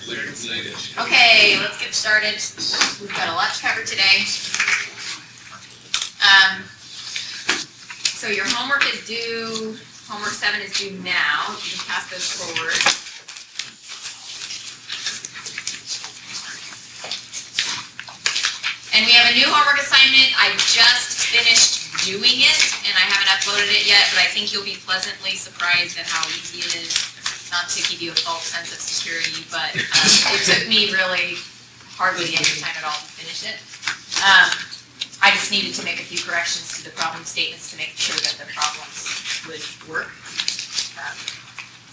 Okay, let's get started. We've got a lot to cover today. So your homework is due, homework 7 is due now. You can pass those forward. And we have a new homework assignment. I just finished doing it, and I haven't uploaded it yet, but I think you'll be pleasantly surprised at how easy it is. Not to give you a false sense of security, but it took me really hardly any time at all to finish it. I just needed to make a few corrections to the problem statements to make sure that the problems would work.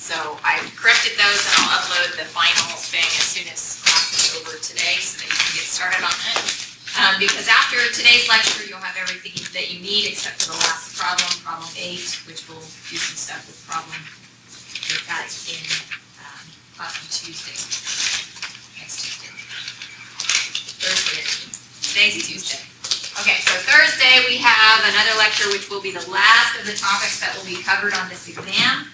So I corrected those, and I'll upload the final thing as soon as class is over today so that you can get started on it. Because after today's lecture, you'll have everything that you need except for the last problem, problem 8, which will do some stuff with problem. With that in class on Tuesday. Next Tuesday. Thursday. Today's Tuesday. Okay, so Thursday we have another lecture which will be the last of the topics that will be covered on this exam.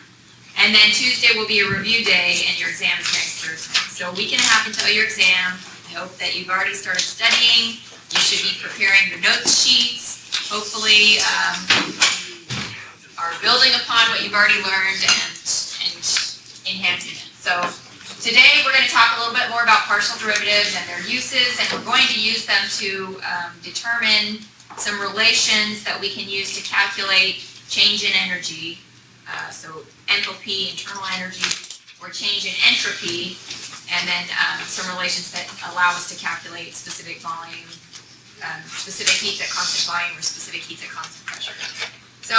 And then Tuesday will be a review day, and your exam is next Thursday. So a week and a half until your exam. I hope that you've already started studying. You should be preparing your notes sheets. Hopefully are building upon what you've already learned and enhancing it. So today we're going to talk a little bit more about partial derivatives and their uses, and we're going to use them to determine some relations that we can use to calculate change in energy, so enthalpy, internal energy, or change in entropy, and then some relations that allow us to calculate specific volume, specific heat at constant volume, or specific heat at constant pressure. So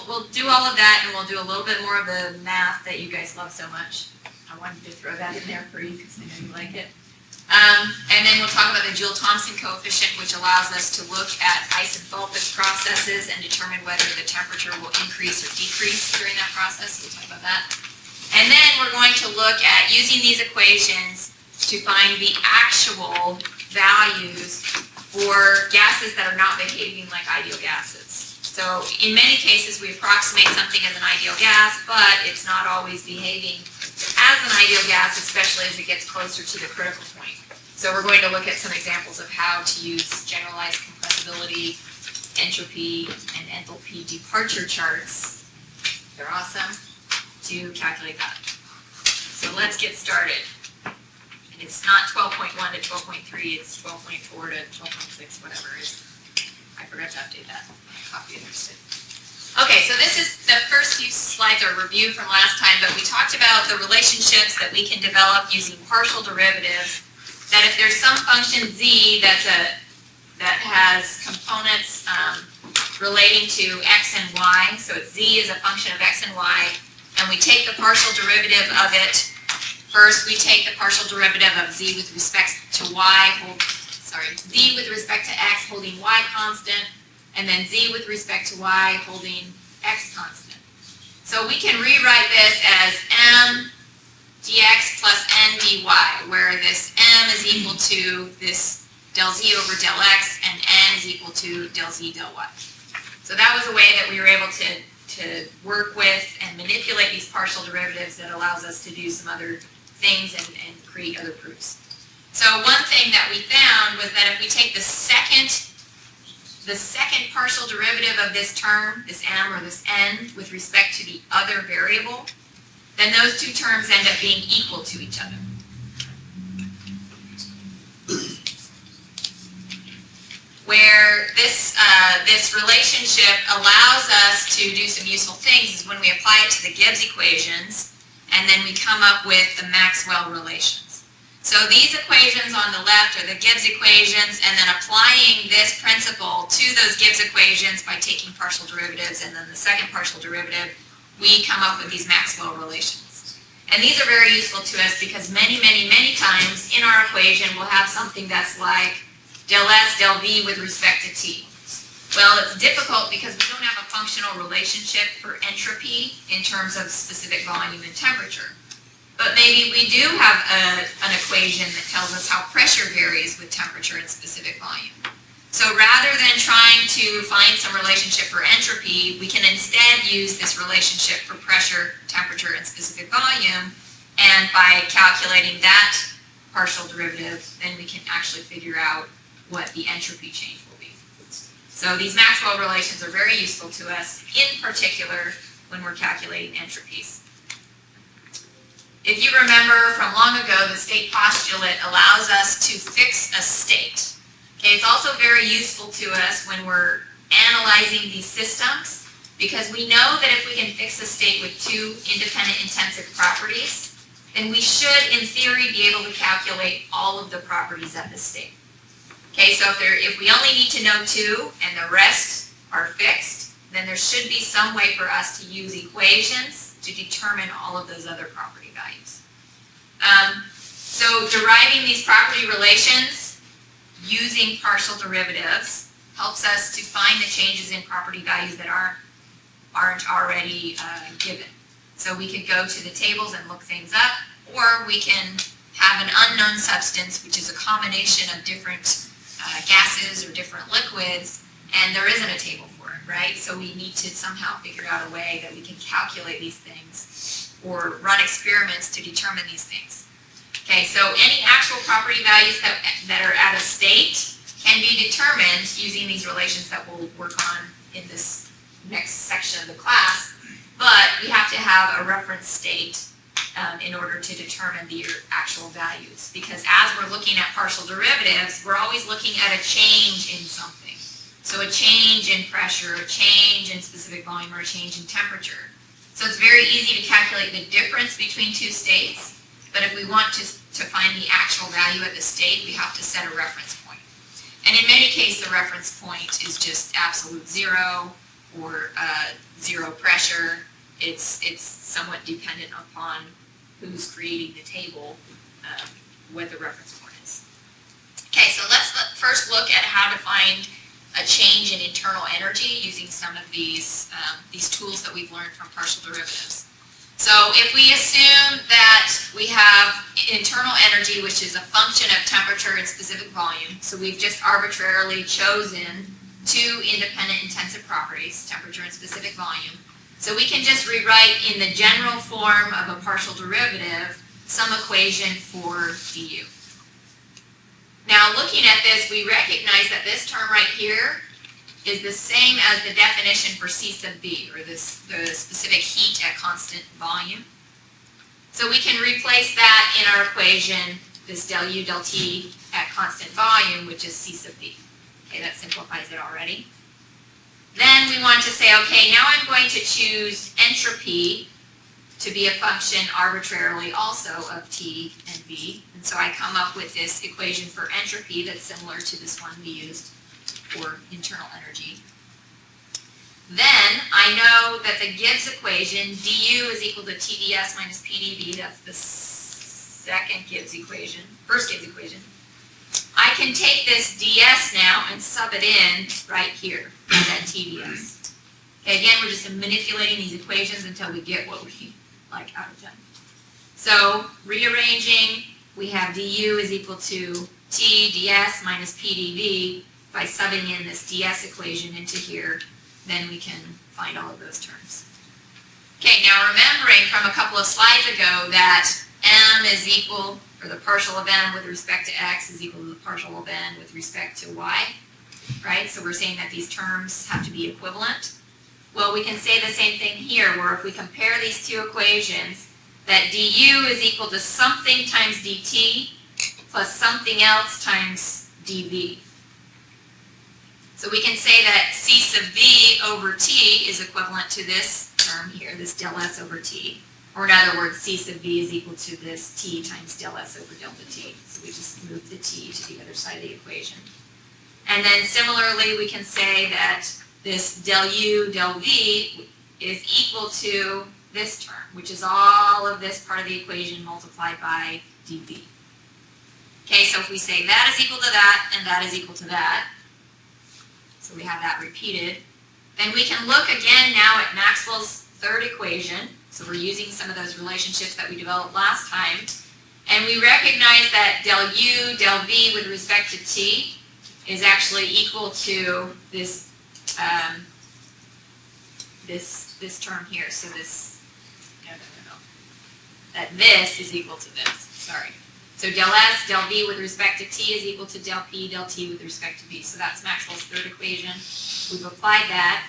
we'll do all of that, and we'll do a little bit more of the math that you guys love so much. I wanted to throw that in there for you because I know you like it. And then we'll talk about the Joule-Thomson Coefficient, which allows us to look at isenthalpic processes and determine whether the temperature will increase or decrease during that process. We'll talk about that. And then we're going to look at using these equations to find the actual values for gases that are not behaving like ideal gases. So in many cases we approximate something as an ideal gas, but it's not always behaving as an ideal gas, especially as it gets closer to the critical point. So we're going to look at some examples of how to use generalized compressibility, entropy, and enthalpy departure charts. They're awesome to calculate that. So let's get started. And it's not 12.1 to 12.3, it's 12.4 to 12.6, whatever it is. I forgot to update that. Copy interested. Okay, so this is the first few slides are review from last time, but we talked about the relationships that we can develop using partial derivatives. That if there's some function z that has components relating to x and y, so z is a function of x and y, and we take the partial derivative of it. First, we take the partial derivative of z with respect to y, z with respect to x holding y constant, and then z with respect to y holding x constant. So we can rewrite this as m dx plus n dy, where this m is equal to this del z over del x, and n is equal to del z del y. So that was a way that we were able to work with and manipulate these partial derivatives that allows us to do some other things and create other proofs. So one thing that we found was that if we take the second partial derivative of this term, this m or this n, with respect to the other variable, then those two terms end up being equal to each other. Where this relationship allows us to do some useful things is when we apply it to the Gibbs equations, and then we come up with the Maxwell relations. So these equations on the left are the Gibbs equations, and then applying this principle to those Gibbs equations by taking partial derivatives and then the second partial derivative, we come up with these Maxwell relations. And these are very useful to us because many times in our equation we'll have something that's like del S del V with respect to T. Well, it's difficult because we don't have a functional relationship for entropy in terms of specific volume and temperature. But maybe we do have an equation that tells us how pressure varies with temperature and specific volume. So rather than trying to find some relationship for entropy, we can instead use this relationship for pressure, temperature, and specific volume, And by calculating that partial derivative, then we can actually figure out what the entropy change will be. So these Maxwell relations are very useful to us, in particular when we're calculating entropies. If you remember from long ago, the state postulate allows us to fix a state. Okay, it's also very useful to us when we're analyzing these systems, because we know that if we can fix a state with two independent intensive properties, then we should, in theory, be able to calculate all of the properties of the state. Okay, so if we only need to know two and the rest are fixed, then there should be some way for us to use equations to determine all of those other property values. So deriving these property relations using partial derivatives helps us to find the changes in property values that aren't already given. So we could go to the tables and look things up, or we can have an unknown substance, which is a combination of different gases or different liquids, and there isn't a table for it, right? So we need to somehow figure out a way that we can calculate these things or run experiments to determine these things. Okay, so any actual property values that are at a state can be determined using these relations that we'll work on in this next section of the class, but we have to have a reference state in order to determine the actual values, because as we're looking at partial derivatives, we're always looking at a change in something. So a change in pressure, a change in specific volume, or a change in temperature. So it's very easy to calculate the difference between two states, but if we want to find the actual value at the state, we have to set a reference point. And in many cases, the reference point is just absolute zero or zero pressure. It's somewhat dependent upon who's creating the table, what the reference point is. Okay, so let's first look at how to find a change in internal energy using some of these tools that we've learned from partial derivatives. So if we assume that we have internal energy, which is a function of temperature and specific volume, so we've just arbitrarily chosen two independent intensive properties, temperature and specific volume, so we can just rewrite in the general form of a partial derivative some equation for du. Now looking at this, we recognize that this term right here is the same as the definition for C sub V, or the specific heat at constant volume. So we can replace that in our equation, this del U del T at constant volume, which is C sub V. Okay, that simplifies it already. Then we want to say, okay, now I'm going to choose entropy to be a function arbitrarily also of T and V. And so I come up with this equation for entropy that's similar to this one we used for internal energy. Then I know that the Gibbs equation, du is equal to TdS minus PdV, that's the second Gibbs equation, first Gibbs equation. I can take this ds now and sub it in right here, that TdS. Okay, again, we're just manipulating these equations until we get what we like out of them. So, rearranging, we have du is equal to TdS minus PdV. By subbing in this ds equation into here, then we can find all of those terms. Okay, now remembering from a couple of slides ago that m is equal, or the partial of m with respect to x is equal to the partial of n with respect to y, right? So we're saying that these terms have to be equivalent. Well, we can say the same thing here, where if we compare these two equations, that du is equal to something times dt plus something else times dv. So we can say that C sub V over T is equivalent to this term here, this del S over T. Or in other words, C sub V is equal to this T times del S over delta T. So we just move the T to the other side of the equation. And then similarly, we can say that this del U del V is equal to this term, which is all of this part of the equation multiplied by dV. Okay, so if we say that is equal to that, and that is equal to that, so we have that repeated, then we can look again now at Maxwell's third equation. So we're using some of those relationships that we developed last time. And we recognize that del U del V with respect to T is actually equal to this this term here. So this, no. that this is equal to this. Sorry. So del S, del V with respect to T is equal to del P, del T with respect to V. So that's Maxwell's third equation. We've applied that.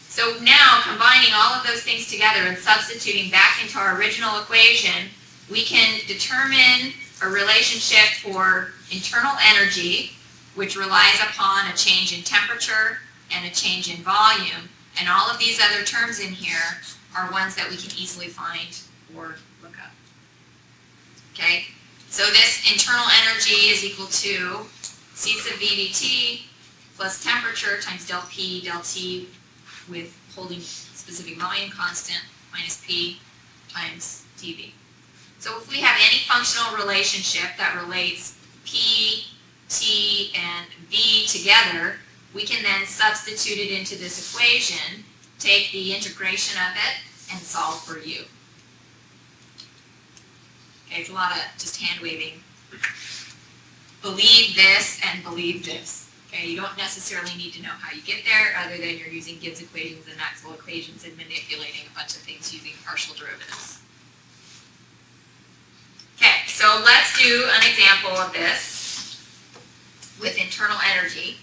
So now, combining all of those things together and substituting back into our original equation, we can determine a relationship for internal energy, which relies upon a change in temperature and a change in volume. And all of these other terms in here are ones that we can easily find or look up. Okay? So this internal energy is equal to C sub V dt plus temperature times del P, del T with holding specific volume constant minus P times dV. So if we have any functional relationship that relates P, T, and V together, we can then substitute it into this equation, take the integration of it, and solve for U. Okay, it's a lot of just hand waving. Believe this and believe this. Okay, you don't necessarily need to know how you get there other than you're using Gibbs equations and Maxwell equations and manipulating a bunch of things using partial derivatives. Okay, so let's do an example of this with internal energy.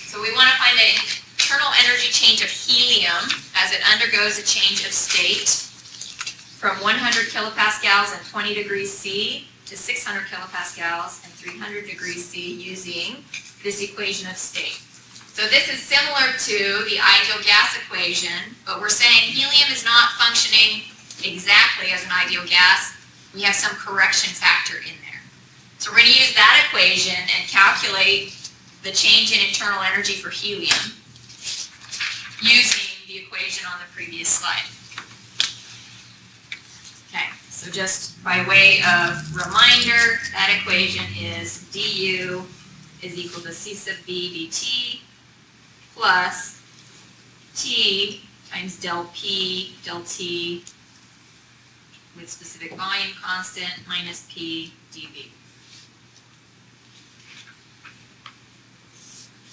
So we want to find the internal energy change of helium as it undergoes a change of state from 100 kilopascals and 20 degrees C to 600 kilopascals and 300 degrees C using this equation of state. So this is similar to the ideal gas equation, but we're saying helium is not functioning exactly as an ideal gas. We have some correction factor in there. So we're going to use that equation and calculate the change in internal energy for helium using the equation on the previous slide. Okay, so just by way of reminder, that equation is du is equal to C sub V dt plus T times del P, del T with specific volume constant minus P dV.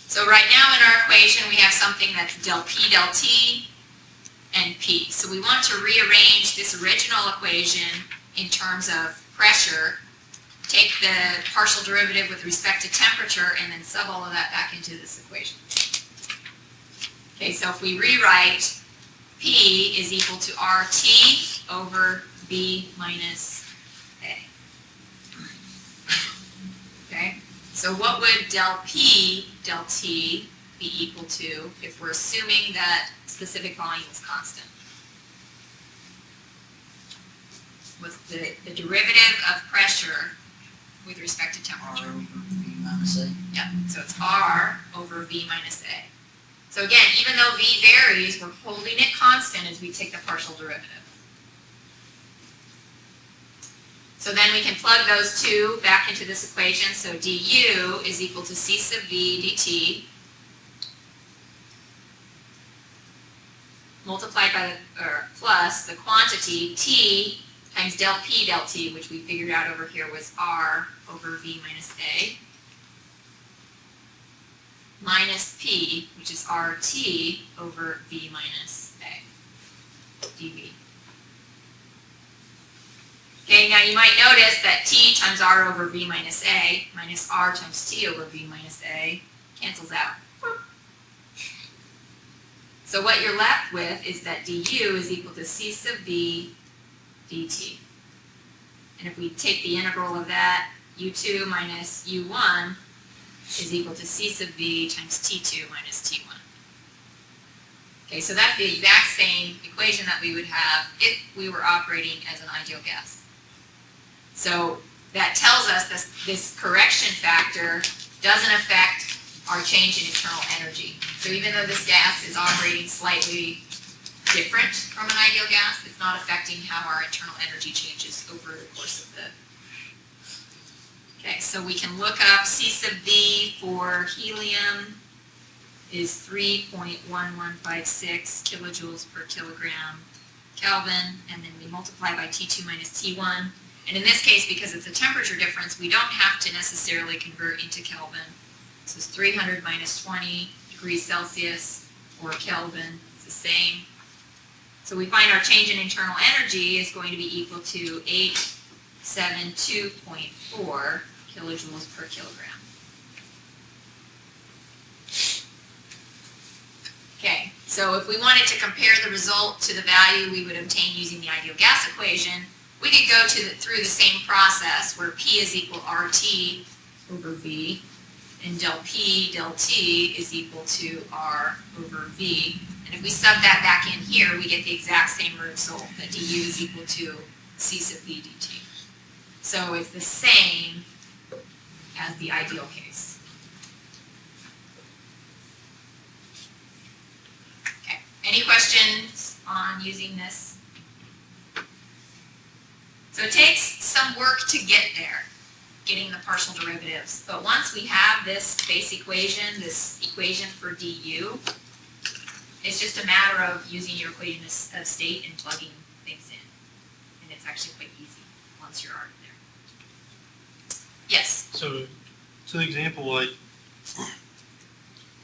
So right now in our equation we have something that's del P, del T, and P. So we want to rearrange this original equation in terms of pressure, take the partial derivative with respect to temperature, and then sub all of that back into this equation. Okay, so if we rewrite P is equal to RT over V minus A. Okay, so what would del P, del T be equal to if we're assuming that specific volume is constant? What's the derivative of pressure with respect to temperature? R over V minus A. Yep, so it's R over V minus A. So again, even though V varies, we're holding it constant as we take the partial derivative. So then we can plug those two back into this equation. So du is equal to C sub V dt multiplied by or plus the quantity T times del P del T, which we figured out over here was R over V minus A, minus P, which is RT over V minus A dV. Okay, now you might notice that T times R over V minus A minus R times T over V minus A cancels out. So what you're left with is that du is equal to C sub V dt. And if we take the integral of that, u2 minus u1 is equal to C sub V times T2 minus T1. Okay, so that's the exact same equation that we would have if we were operating as an ideal gas. So that tells us that this correction factor doesn't affect our change in internal energy. So even though this gas is operating slightly different from an ideal gas, it's not affecting how our internal energy changes over the course of the... Okay, so we can look up C sub V for helium is 3.1156 kilojoules per kilogram Kelvin, and then we multiply by T2 minus T1. And in this case, because it's a temperature difference, we don't have to necessarily convert into Kelvin. So it's 300 minus 20 degrees Celsius or Kelvin. It's the same. So we find our change in internal energy is going to be equal to 872.4 kilojoules per kilogram. Okay, so if we wanted to compare the result to the value we would obtain using the ideal gas equation, we could go through the same process where P is equal RT over V, and del P del T is equal to R over V. And if we sub that back in here, we get the exact same result, that du is equal to C sub V dt. So it's the same as the ideal case. Okay, any questions on using this? So it takes some work to get there, getting the partial derivatives. But once we have this base equation, this equation for du, it's just a matter of using your equation of state and plugging things in. And it's actually quite easy once you're already there. Yes? So the example, like, the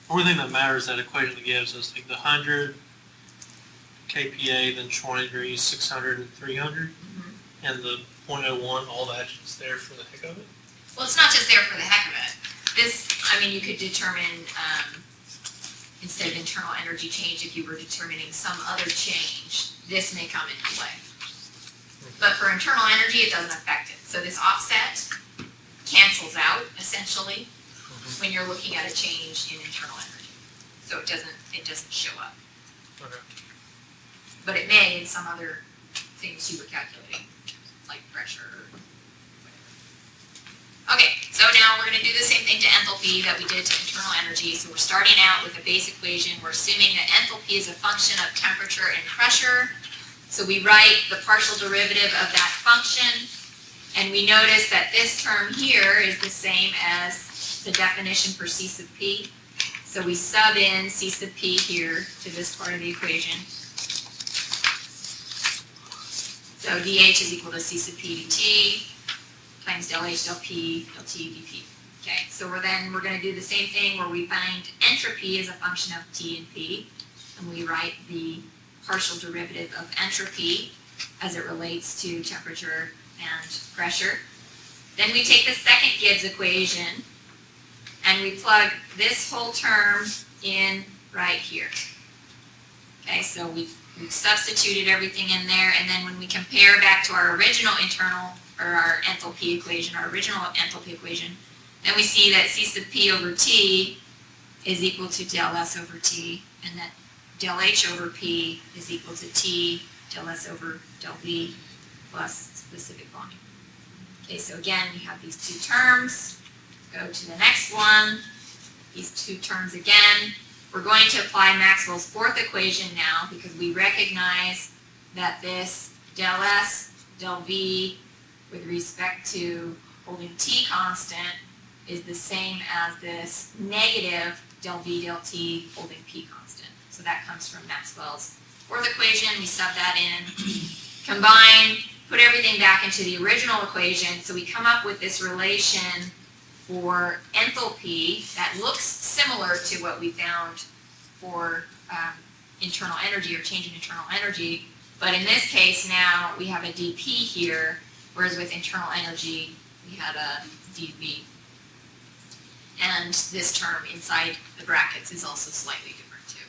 only thing that matters that equation gives is like the 100 kPa, then 20 degrees, 600, and 300. And the 0.01, all that's just there for the heck of it? Well, it's not just there for the heck of it. This, I mean, you could determine, instead of internal energy change, if you were determining some other change, this may come into play. But for internal energy, it doesn't affect it. So this offset cancels out, essentially, when you're looking at a change in internal energy. So it doesn't show up. Okay. But it may in some other things you were calculating, like pressure or whatever. Okay, so now we're going to do the same thing to enthalpy that we did to internal energy. So we're starting out with a base equation. We're assuming that enthalpy is a function of temperature and pressure. So we write the partial derivative of that function, and we notice that this term here is the same as the definition for C sub P. So we sub in C sub P here to this part of the equation. So dH is equal to C sub P dt times del H del P del T dP. Okay, so we're going to do the same thing where we find entropy as a function of T and P, and we write the partial derivative of entropy as it relates to temperature and pressure. Then we take the second Gibbs equation and we plug this whole term in right here. Okay, so we've substituted everything in there, and then when we compare back to our original our enthalpy equation, then we see that C sub P over T is equal to del S over T, and that del H over P is equal to T del S over del V plus specific volume. Okay, so again, we have these two terms. Go to the next one. These two terms again. We're going to apply Maxwell's fourth equation now because we recognize that this del S del V with respect to holding T constant is the same as this negative del V del T holding P constant. So that comes from Maxwell's fourth equation. We sub that in, combine, put everything back into the original equation. So we come up with this relation for enthalpy that looks similar to what we found for internal energy or change in internal energy. But in this case now we have a dP here, whereas with internal energy we had a dV. And this term inside the brackets is also slightly different too.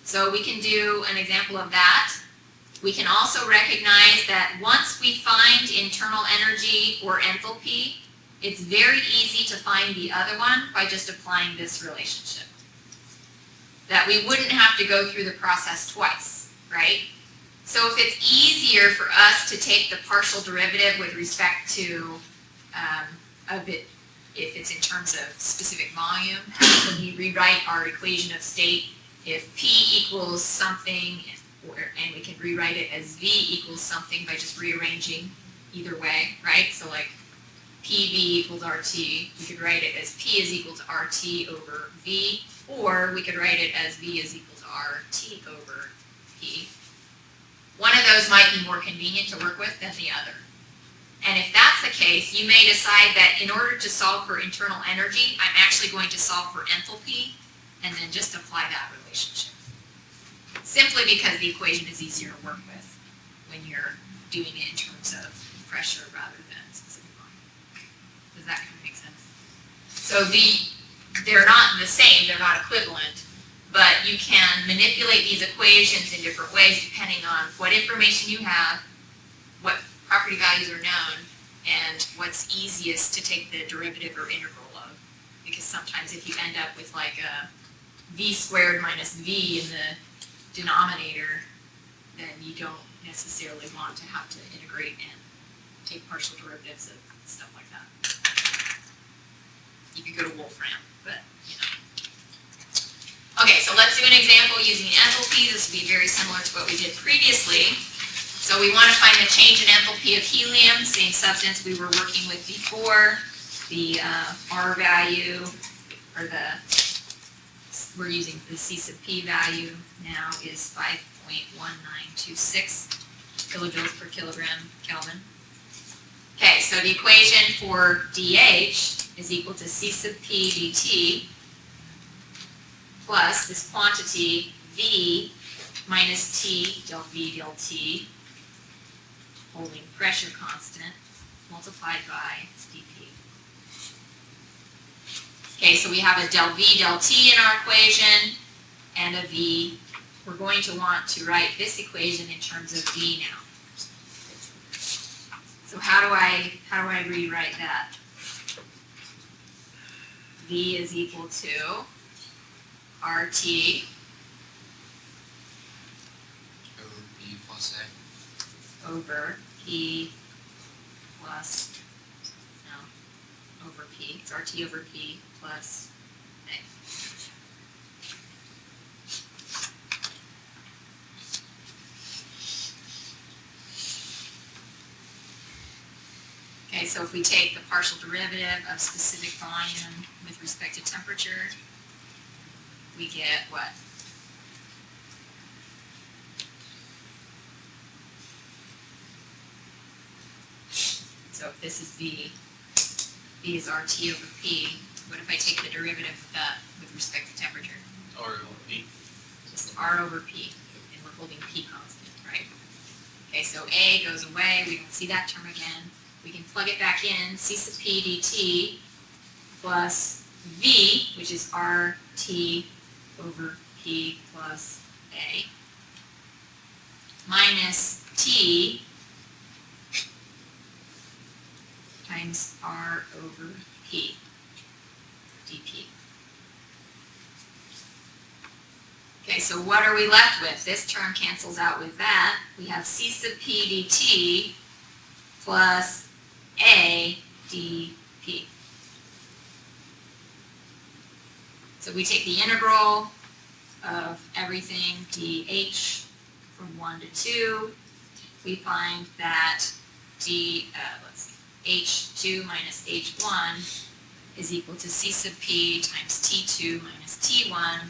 So we can do an example of that. We can also recognize that once we find internal energy or enthalpy, it's very easy to find the other one by just applying this relationship. That we wouldn't have to go through the process twice, right? So if it's easier for us to take the partial derivative with respect to if it's in terms of specific volume, when we rewrite our equation of state, if P equals something, and we can rewrite it as V equals something by just rearranging either way, right? So like PV equals RT, we could write it as P is equal to RT over V, or we could write it as V is equal to RT over P. One of those might be more convenient to work with than the other. And if that's the case, you may decide that in order to solve for internal energy, I'm actually going to solve for enthalpy, and then just apply that relationship. Simply because the equation is easier to work with when you're doing it in terms of pressure rather than specific volume. Does that kind of make sense? So they're not the same, they're not equivalent, but you can manipulate these equations in different ways depending on what information you have, what property values are known, and what's easiest to take the derivative or integral of. Because sometimes if you end up with like a v squared minus v in the denominator, then you don't necessarily want to have to integrate and take partial derivatives of stuff like that. You could go to Wolfram, but you know. Okay, so let's do an example using enthalpy. This will be very similar to what we did previously. So we want to find the change in enthalpy of helium, same substance we were working with before. The R value, or we're using the C sub P value now is 5.1926 kilojoules per kilogram Kelvin. Okay, so the equation for dH is equal to C sub P dt plus this quantity V minus T del V del T, holding pressure constant, multiplied by dP. Okay, so we have a del V del T in our equation and a V. We're going to want to write this equation in terms of V now. So how do I rewrite that? V is equal to RT over P plus A. over P plus, no, over P. It's RT over P plus A. Okay, so if we take the partial derivative of specific volume with respect to temperature, we get what? So if this is V, V is RT over P. What if I take the derivative of that with respect to temperature? R over P. Just R over P, and we're holding P constant, right? Okay, so A goes away, we don't see that term again. We can plug it back in, C sub P dt plus V, which is RT over P plus A, minus T times R over P dP. Okay, so what are we left with? This term cancels out with that. We have C sub P dt plus A dP. So we take the integral of everything dH from 1 to 2. We find that H2 minus H1 is equal to C sub P times T2 minus T1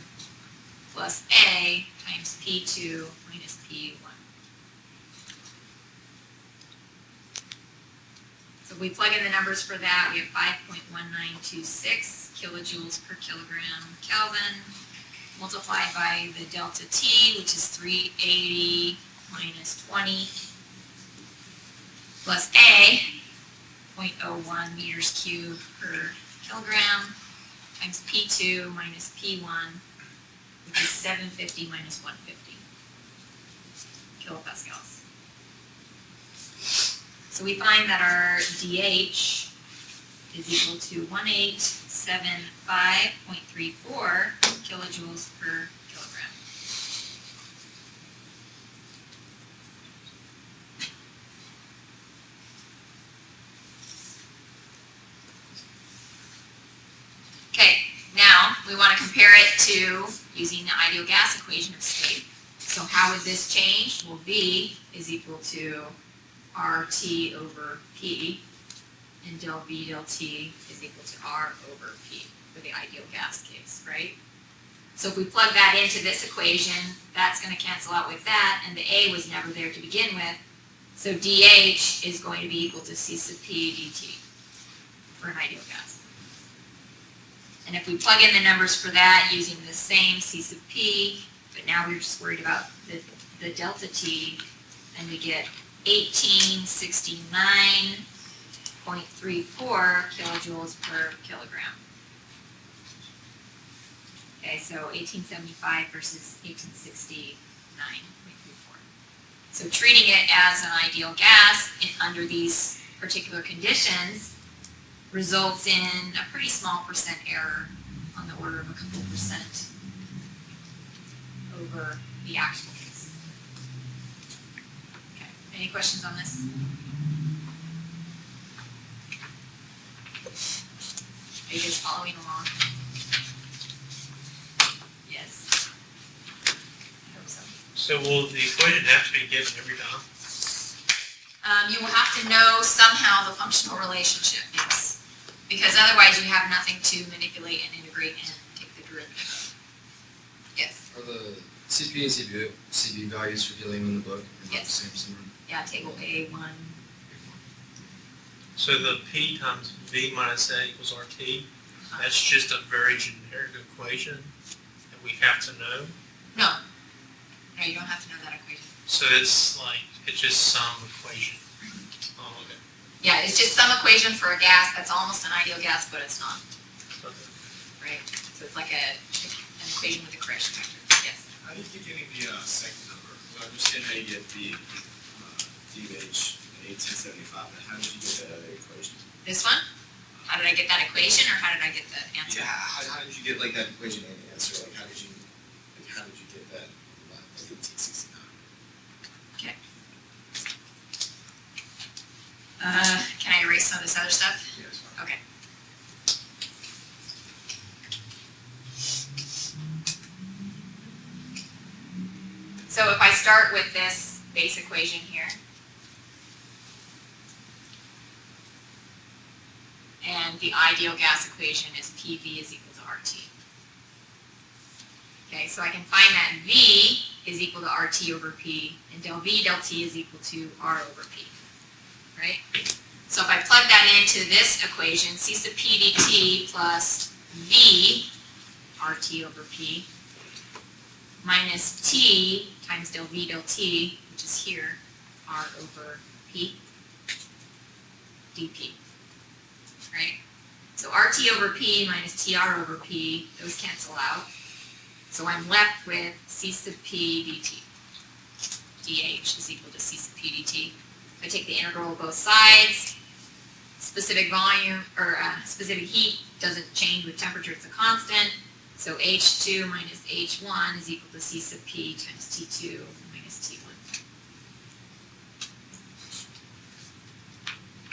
plus A times P2 minus P1. So if we plug in the numbers for that, we have 5.1926 kilojoules per kilogram Kelvin, multiplied by the delta T, which is 380 minus 20, plus A, 0.01 meters cubed per kilogram, times P2 minus P1, which is 750 minus 150 kilopascals. So we find that our dH is equal to 1875.34 kilojoules per kilogram. Okay, now we want to compare it to using the ideal gas equation of state. So how would this change? Well, V is equal to RT over P, and del V del T is equal to R over P for the ideal gas case, right? So if we plug that into this equation, that's going to cancel out with that, and the A was never there to begin with, so dH is going to be equal to C sub P dt for an ideal gas. And if we plug in the numbers for that using the same C sub P, but now we're just worried about the delta T, and we get 1869.34 kilojoules per kilogram. Okay, so 1875 versus 1869.34. So treating it as an ideal gas under these particular conditions results in a pretty small percent error on the order of a couple percent over the actual case. Okay, any questions on this? Are you guys following along? Yes. I hope so. So will the equation have to be given every time? You will have to know somehow the functional relationship, yes. Because otherwise you have nothing to manipulate and integrate and take the derivative of. Yes. Are the CP and CB values for helium in the book? Yes. The same somewhere? Yeah, table A1. So the P times V minus A equals RT, that's just a very generic equation that we have to know. No. No, you don't have to know that equation. So it's just some equation. Oh, okay. Yeah, it's just some equation for a gas that's almost an ideal gas, but it's not, Okay. right? So it's like an equation with a correction factor. Yes. How do you keep getting the second number? So I understand how you get the DH 1875, but how did you get that other equation? This one? How did I get that equation, or how did I get the answer? Yeah, how did you get like that equation and the answer? Like how did you get that 1869? Okay. Can I erase some of this other stuff? Yeah, that's fine. Okay. So if I start with this base equation here, and the ideal gas equation is PV is equal to RT. Okay, so I can find that V is equal to RT over P, and del V del T is equal to R over P, right? So if I plug that into this equation, C sub P dt plus V RT over P minus T times del V del T, which is here, R over P dP, right? So RT over P minus TR over P, those cancel out. So I'm left with C sub P dt. dH is equal to C sub P dt. I take the integral of both sides. Specific volume, or specific heat doesn't change with temperature, it's a constant. So H2 minus H1 is equal to C sub P times T2 minus T1.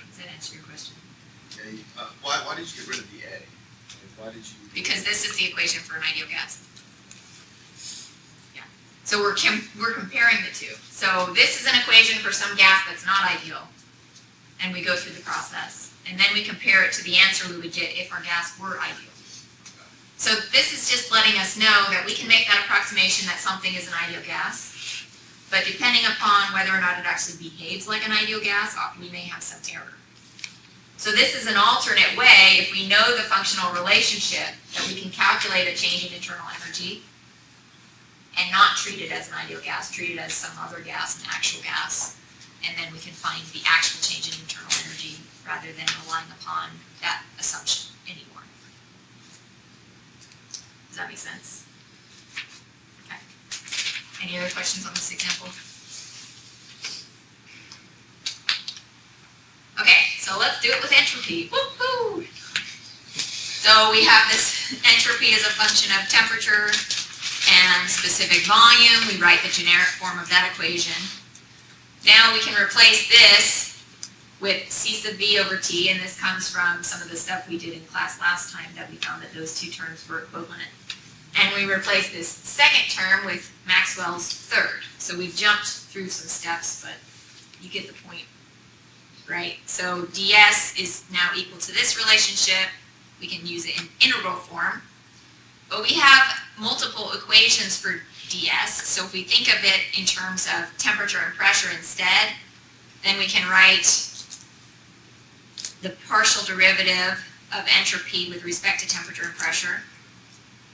Does that answer your question? Okay. Why did you get rid of the A? Like, why did you? Because this is the equation for an ideal gas. Yeah. So we're comparing the two. So this is an equation for some gas that's not ideal. And we go through the process. And then we compare it to the answer we would get if our gas were ideal. So this is just letting us know that we can make that approximation that something is an ideal gas. But depending upon whether or not it actually behaves like an ideal gas, we may have some error. So this is an alternate way, if we know the functional relationship, that we can calculate a change in internal energy and not treat it as an ideal gas, treat it as some other gas, an actual gas, and then we can find the actual change in internal energy rather than relying upon that assumption anymore. Does that make sense? Okay. Any other questions on this example? Okay, so let's do it with entropy. Woo-hoo! So we have this entropy as a function of temperature and specific volume. We write the generic form of that equation. Now we can replace this with C sub V over T, and this comes from some of the stuff we did in class last time that we found that those two terms were equivalent. And we replace this second term with Maxwell's third. So we've jumped through some steps, but you get the point, right? So ds is now equal to this relationship. We can use it in integral form. But we have multiple equations for ds, so if we think of it in terms of temperature and pressure instead, then we can write the partial derivative of entropy with respect to temperature and pressure.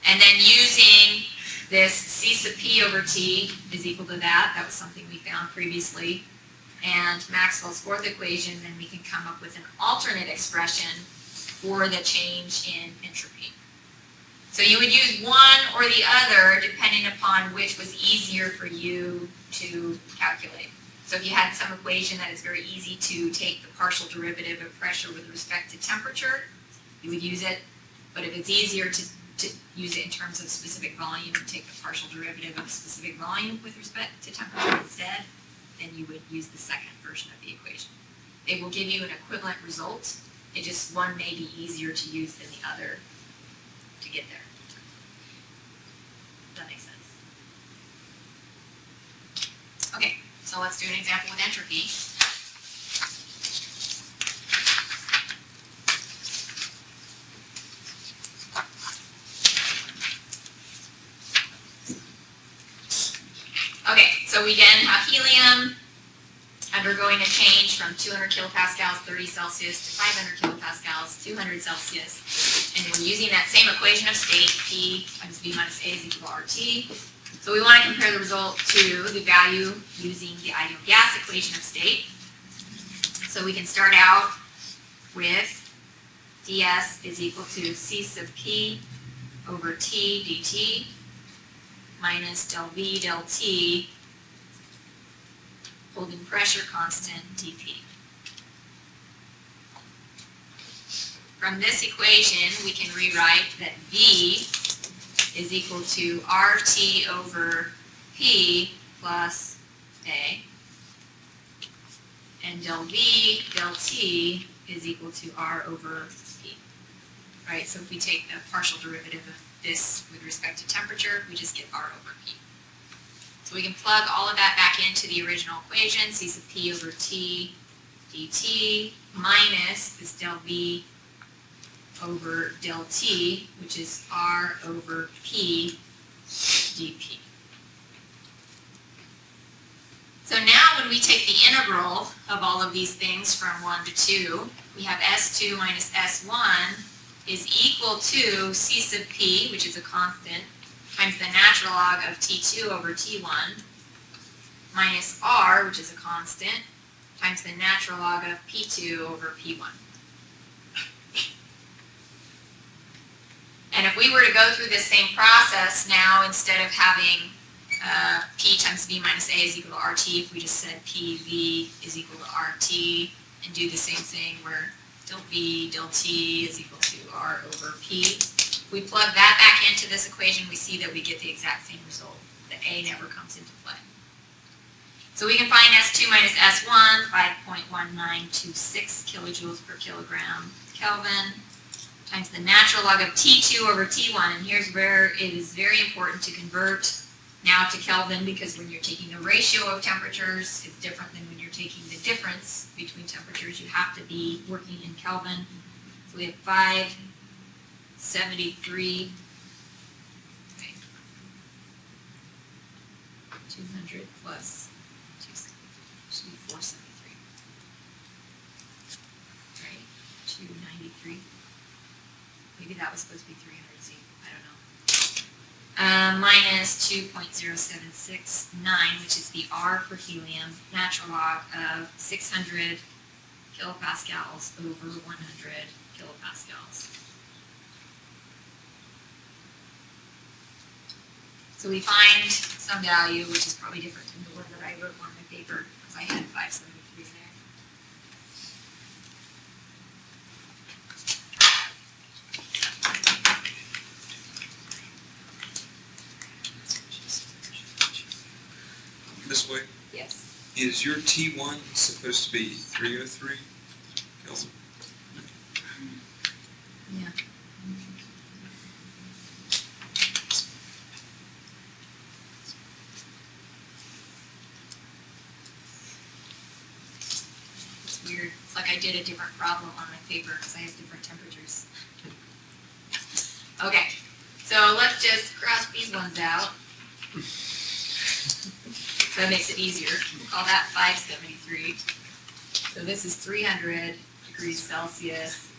And then using this C sub P over T is equal to that. That was something we found previously. And Maxwell's fourth equation, then we can come up with an alternate expression for the change in entropy. So you would use one or the other depending upon which was easier for you to calculate. So if you had some equation that is very easy to take the partial derivative of pressure with respect to temperature, you would use it. But if it's easier to use it in terms of specific volume and take the partial derivative of specific volume with respect to temperature instead, then you would use the second version of the equation. They will give you an equivalent result. It just one may be easier to use than the other to get there. Does that make sense? Okay, so let's do an example with entropy. Okay, so we again have helium undergoing a change from 200 kilopascals, 30 Celsius, to 500 kilopascals, 200 Celsius. And we're using that same equation of state, P times V minus A is equal to RT. So we want to compare the result to the value using the ideal gas equation of state. So we can start out with ds is equal to C sub P over T dt minus del V del T holding pressure constant dP. From this equation, we can rewrite that V is equal to RT over P plus A, and del V del T is equal to R over P. Right, so if we take the partial derivative of this with respect to temperature, we just get R over P. So we can plug all of that back into the original equation, C sub P over T dt minus this del V over del T, which is R over P dP. So now when we take the integral of all of these things from 1 to 2, we have S2 minus S1 is equal to C sub P, which is a constant, times the natural log of T2 over T1, minus R, which is a constant, times the natural log of P2 over P1. And if we were to go through this same process now, instead of having P times V minus A is equal to RT, if we just said PV is equal to RT, and do the same thing where del V del T is equal to R over P, if we plug that back into this equation, we see that we get the exact same result. The A never comes into play. So we can find S2 minus S1, 5.1926 kilojoules per kilogram Kelvin, times the natural log of T2 over T1. And here's where it is very important to convert now to Kelvin, because when you're taking the ratio of temperatures, it's different than when you're taking the difference between temperatures. You have to be working in Kelvin. So we have 573, okay, 200 plus 473, right, 293. Maybe that was supposed to be 300 Z, I don't know. Minus 2.0769, which is the R for helium, natural log of 600 kilopascals over 100 kilopascals. So we find some value, which is probably different than the one that I wrote on my paper, because I had 573 there. This way, Yes. is your T1 supposed to be 303 Kelvin? Yeah. It's weird. It's like I did a different problem on my paper because I have different temperatures. Okay, so let's just cross these ones out. So that makes it easier. We'll call that 573. So this is 300 degrees Celsius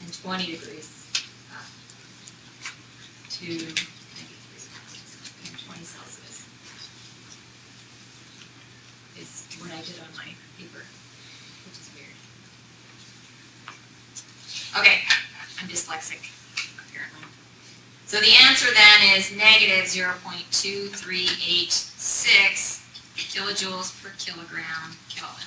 and 20 degrees up to -3 and 20 Celsius is what I did on my paper, which is weird. Okay, I'm dyslexic, apparently. So the answer then is -0.2386 kilojoules per kilogram Kelvin.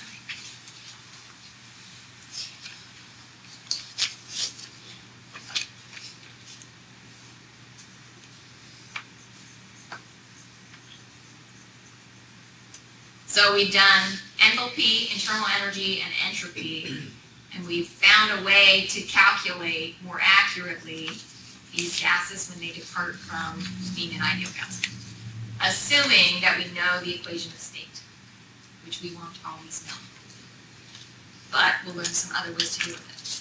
So we've done enthalpy, internal energy, and entropy, and we've found a way to calculate more accurately these gases when they depart from being an ideal gas, assuming that we know the equation of state, which we won't always know. But we'll learn some other ways to deal with it.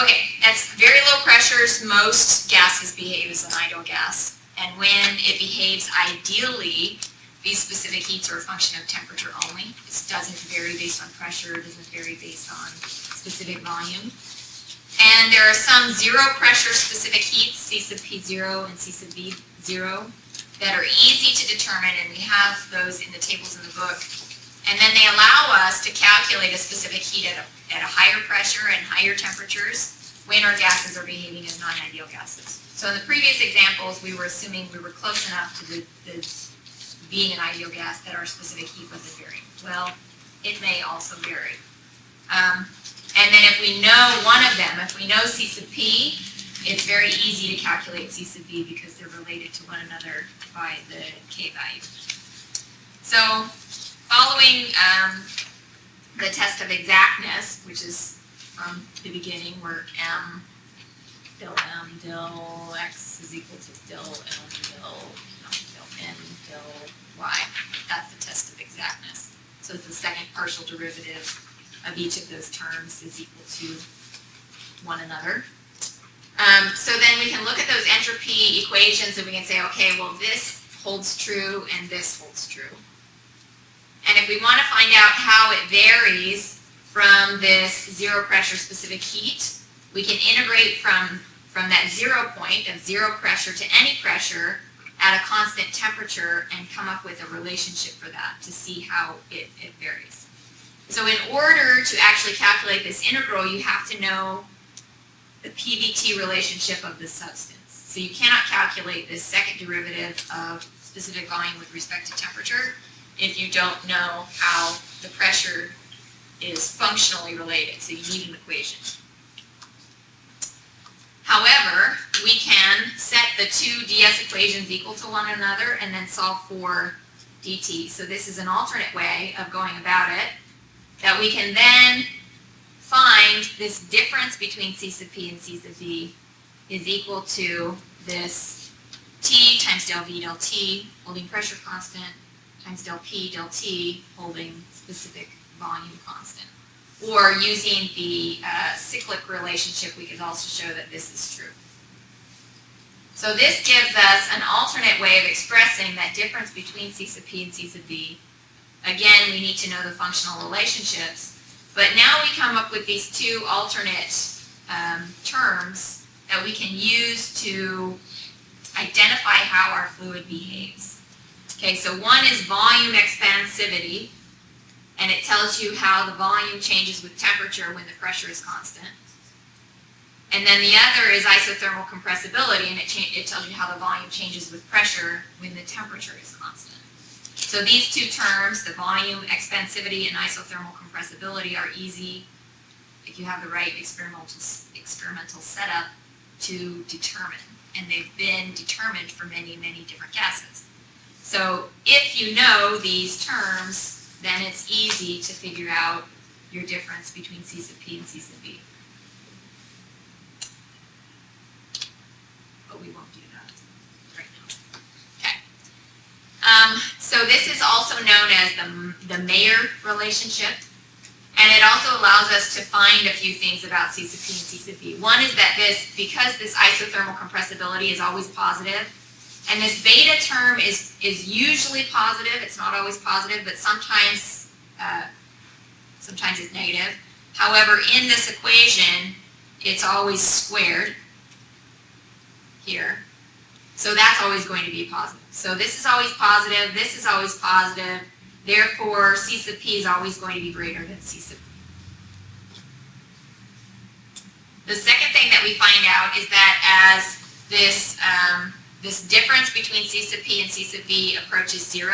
Okay, at very low pressures, most gases behave as an ideal gas, and when it behaves ideally, these specific heats are a function of temperature only. It doesn't vary based on pressure, it doesn't vary based on specific volume. And there are some zero pressure specific heats, C sub P0 and C sub V0, that are easy to determine, and we have those in the tables in the book. And then they allow us to calculate a specific heat at a higher pressure and higher temperatures when our gases are behaving as non-ideal gases. So in the previous examples, we were assuming we were close enough to the being an ideal gas that our specific heat wasn't varying. Well, it may also vary. And then if we know one of them, if we know C sub P, it's very easy to calculate C sub V because they're related to one another by the K value. So following the test of exactness, which is from the beginning where M del X is equal to del N del N del Y. That's the test of exactness. So the second partial derivative of each of those terms is equal to one another. So then we can look at those entropy equations and we can say, okay, well this holds true and this holds true. And if we want to find out how it varies from this zero pressure specific heat, we can integrate from that 0 point of zero pressure to any pressure at a constant temperature and come up with a relationship for that to see how it varies. So in order to actually calculate this integral, you have to know the PVT relationship of the substance. So you cannot calculate this second derivative of specific volume with respect to temperature if you don't know how the pressure is functionally related. So you need an equation. However, we can set the two ds equations equal to one another and then solve for dt. So this is an alternate way of going about it, that we can then find this difference between C sub P and C sub V is equal to this T times del V del T, holding pressure constant, times del P del T, holding specific volume constant. Or using the cyclic relationship, we can also show that this is true. So this gives us an alternate way of expressing that difference between C sub P and C sub V. Again, we need to know the functional relationships, but now we come up with these two alternate terms that we can use to identify how our fluid behaves. Okay, so one is volume expansivity, and it tells you how the volume changes with temperature when the pressure is constant. And then the other is isothermal compressibility, and it tells you how the volume changes with pressure when the temperature is constant. So these two terms, the volume expansivity and isothermal compressibility, are easy if you have the right experimental setup to determine. And they've been determined for many, many different gases. So if you know these terms, then it's easy to figure out your difference between C sub P and C sub V. But we won't do that right now. Okay. So this is also known as the Mayer relationship. And it also allows us to find a few things about C sub P and C sub V. One is that because this isothermal compressibility is always positive, and this beta term is usually positive. It's not always positive, but sometimes it's negative. However, in this equation, it's always squared here. So that's always going to be positive. So this is always positive, this is always positive, therefore C sub P is always going to be greater than C sub P. The second thing that we find out is that as this, this difference between C sub P and C sub V approaches 0,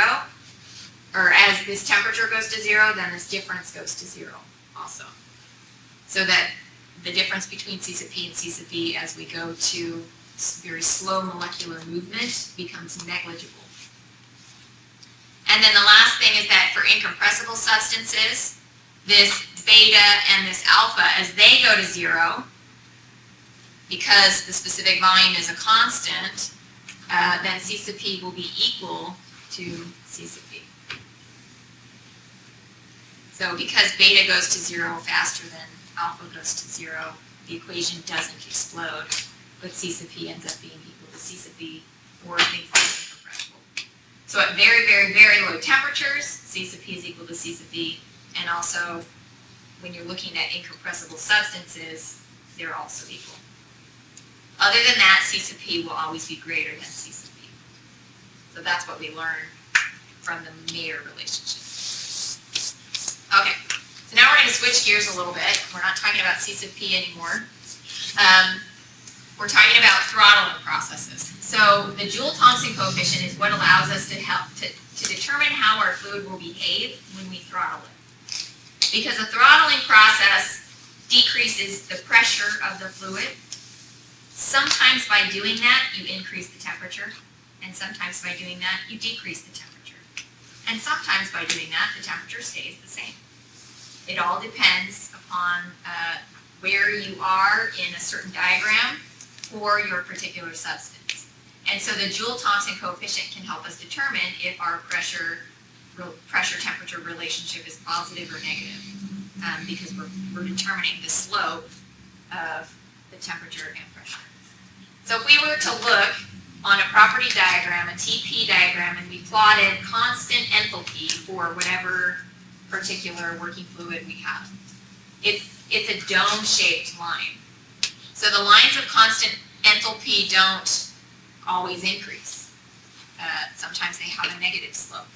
or as this temperature goes to 0, then this difference goes to 0 also. So that the difference between C sub P and C sub V as we go to very slow molecular movement becomes negligible. And then the last thing is that for incompressible substances, this beta and this alpha, as they go to 0, because the specific volume is a constant, then C sub P will be equal to C sub V. So because beta goes to 0 faster than alpha goes to 0, the equation doesn't explode, but C sub P ends up being equal to C sub V for things that are incompressible. So at very, very, very low temperatures, C sub P is equal to C sub V, and also when you're looking at incompressible substances, they're also equal. Other than that, C sub P will always be greater than C sub V. So that's what we learn from the Mayer relationship. Okay, so now we're going to switch gears a little bit. We're not talking about C sub P anymore. We're talking about throttling processes. So the Joule-Thomson coefficient is what allows us to help to determine how our fluid will behave when we throttle it. Because the throttling process decreases the pressure of the fluid. Sometimes by doing that, you increase the temperature, and sometimes by doing that, you decrease the temperature. And sometimes by doing that, the temperature stays the same. It all depends upon where you are in a certain diagram for your particular substance. And so the Joule-Thomson coefficient can help us determine if our pressure-temperature relationship is positive or negative, because we're determining the slope of the temperature and pressure. So if we were to look on a property diagram, a TP diagram, and we plotted constant enthalpy for whatever particular working fluid we have, it's a dome-shaped line. So the lines of constant enthalpy don't always increase. Sometimes they have a negative slope.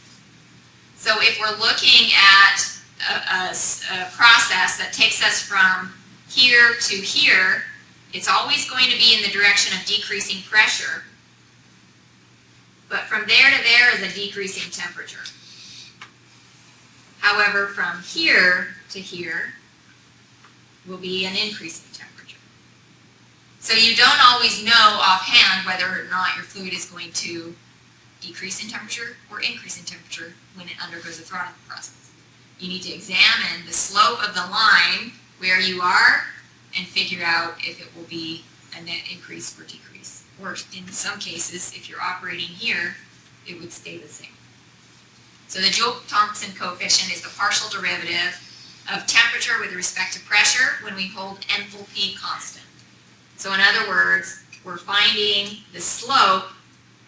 So if we're looking at a process that takes us from here to here, it's always going to be in the direction of decreasing pressure, but from there to there is a decreasing temperature. However, from here to here will be an increasing temperature. So you don't always know offhand whether or not your fluid is going to decrease in temperature or increase in temperature when it undergoes a throttling process. You need to examine the slope of the line where you are and figure out if it will be a net increase or decrease. Or in some cases, if you're operating here, it would stay the same. So the Joule-Thomson coefficient is the partial derivative of temperature with respect to pressure when we hold enthalpy constant. So in other words, we're finding the slope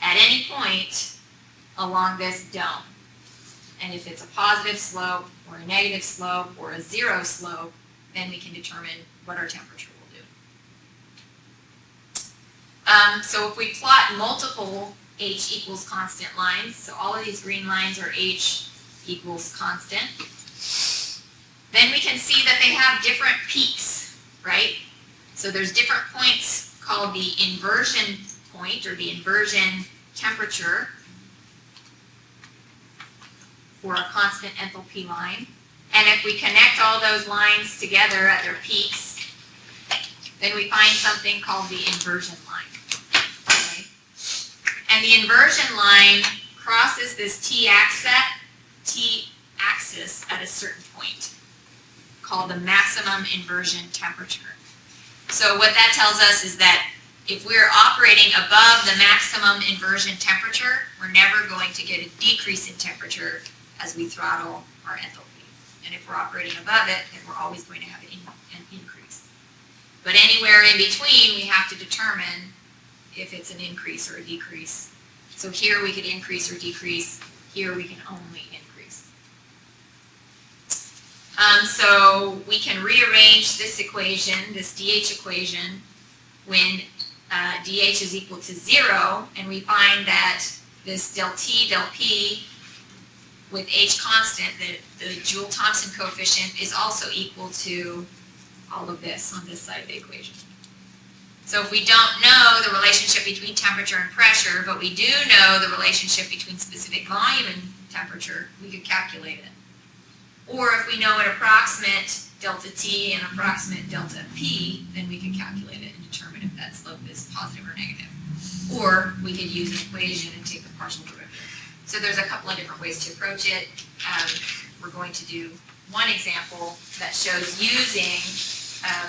at any point along this dome. And if it's a positive slope or a negative slope or a zero slope, then we can determine what our temperature will do. So if we plot multiple H equals constant lines, so all of these green lines are H equals constant, then we can see that they have different peaks, right? So there's different points called the inversion point or the inversion temperature for a constant enthalpy line. And if we connect all those lines together at their peaks, then we find something called the inversion line. Okay? And the inversion line crosses this t-axis at a certain point, called the maximum inversion temperature. So what that tells us is that if we're operating above the maximum inversion temperature, we're never going to get a decrease in temperature as we throttle our enthalpy. And if we're operating above it, then we're always going to have an increase. But anywhere in between, we have to determine if it's an increase or a decrease. So here we could increase or decrease. Here we can only increase. So we can rearrange this equation, this DH equation, when DH is equal to 0, and we find that this del T, del P, with H constant, the Joule-Thomson coefficient is also equal to all of this on this side of the equation. So if we don't know the relationship between temperature and pressure, but we do know the relationship between specific volume and temperature, we could calculate it. Or if we know an approximate delta T and approximate delta P, then we can calculate it and determine if that slope is positive or negative. Or we could use an equation and take the partial derivative. So there's a couple of different ways to approach it. We're going to do one example that shows using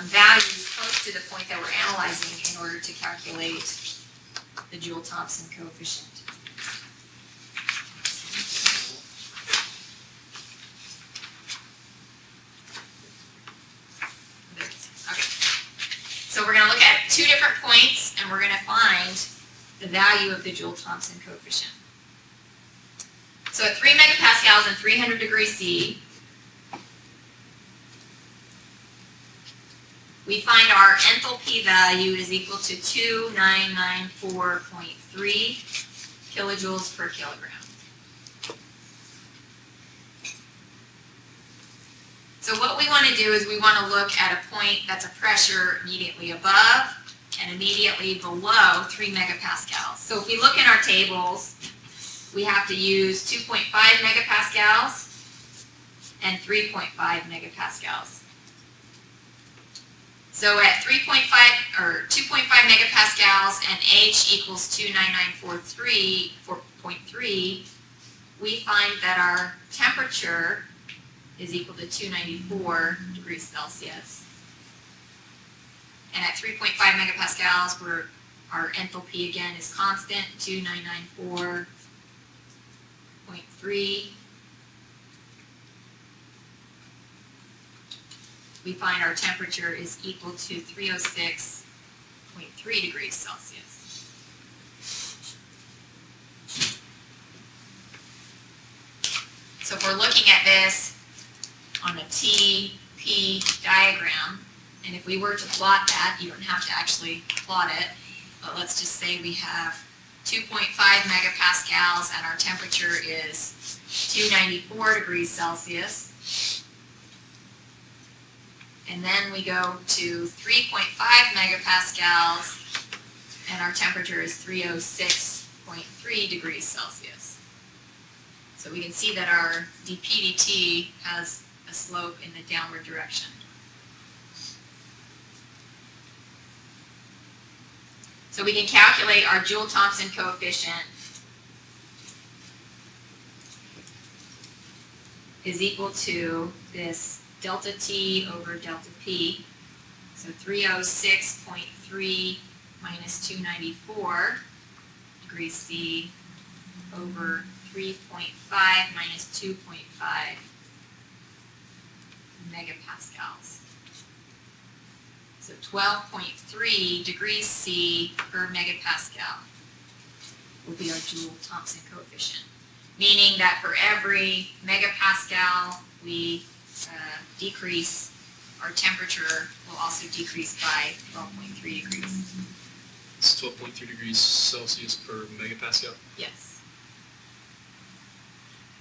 values close to the point that we're analyzing in order to calculate the Joule-Thomson coefficient. Okay. So we're going to look at two different points, and we're going to find the value of the Joule-Thomson coefficient. So at 3 megapascals and 300 degrees C, we find our enthalpy value is equal to 2994.3 kilojoules per kilogram. So what we want to do is we want to look at a point that's a pressure immediately above and immediately below 3 megapascals. So if we look in our tables, we have to use 2.5 megapascals and 3.5 megapascals. So at 3.5 or 2.5 megapascals and H equals 29943.3, we find that our temperature is equal to 294 degrees Celsius. And at 3.5 megapascals, where our enthalpy again is constant, 2994.3. We find our temperature is equal to 306.3 degrees Celsius. So if we're looking at this on a TP diagram, and if we were to plot that, you don't have to actually plot it, but let's just say we have 2.5 megapascals and our temperature is 294 degrees Celsius. And then we go to 3.5 megapascals and our temperature is 306.3 degrees Celsius. So we can see that our dP dt has a slope in the downward direction. So we can calculate our Joule-Thomson coefficient is equal to this delta T over delta P. So 306.3 minus 294 degrees C over 3.5 minus 2.5 megapascals. So 12.3 degrees C per megapascal will be our Joule-Thomson coefficient, meaning that for every megapascal we decrease, our temperature will also decrease by 12.3 degrees. It's 12.3 degrees Celsius per megapascal. Yes.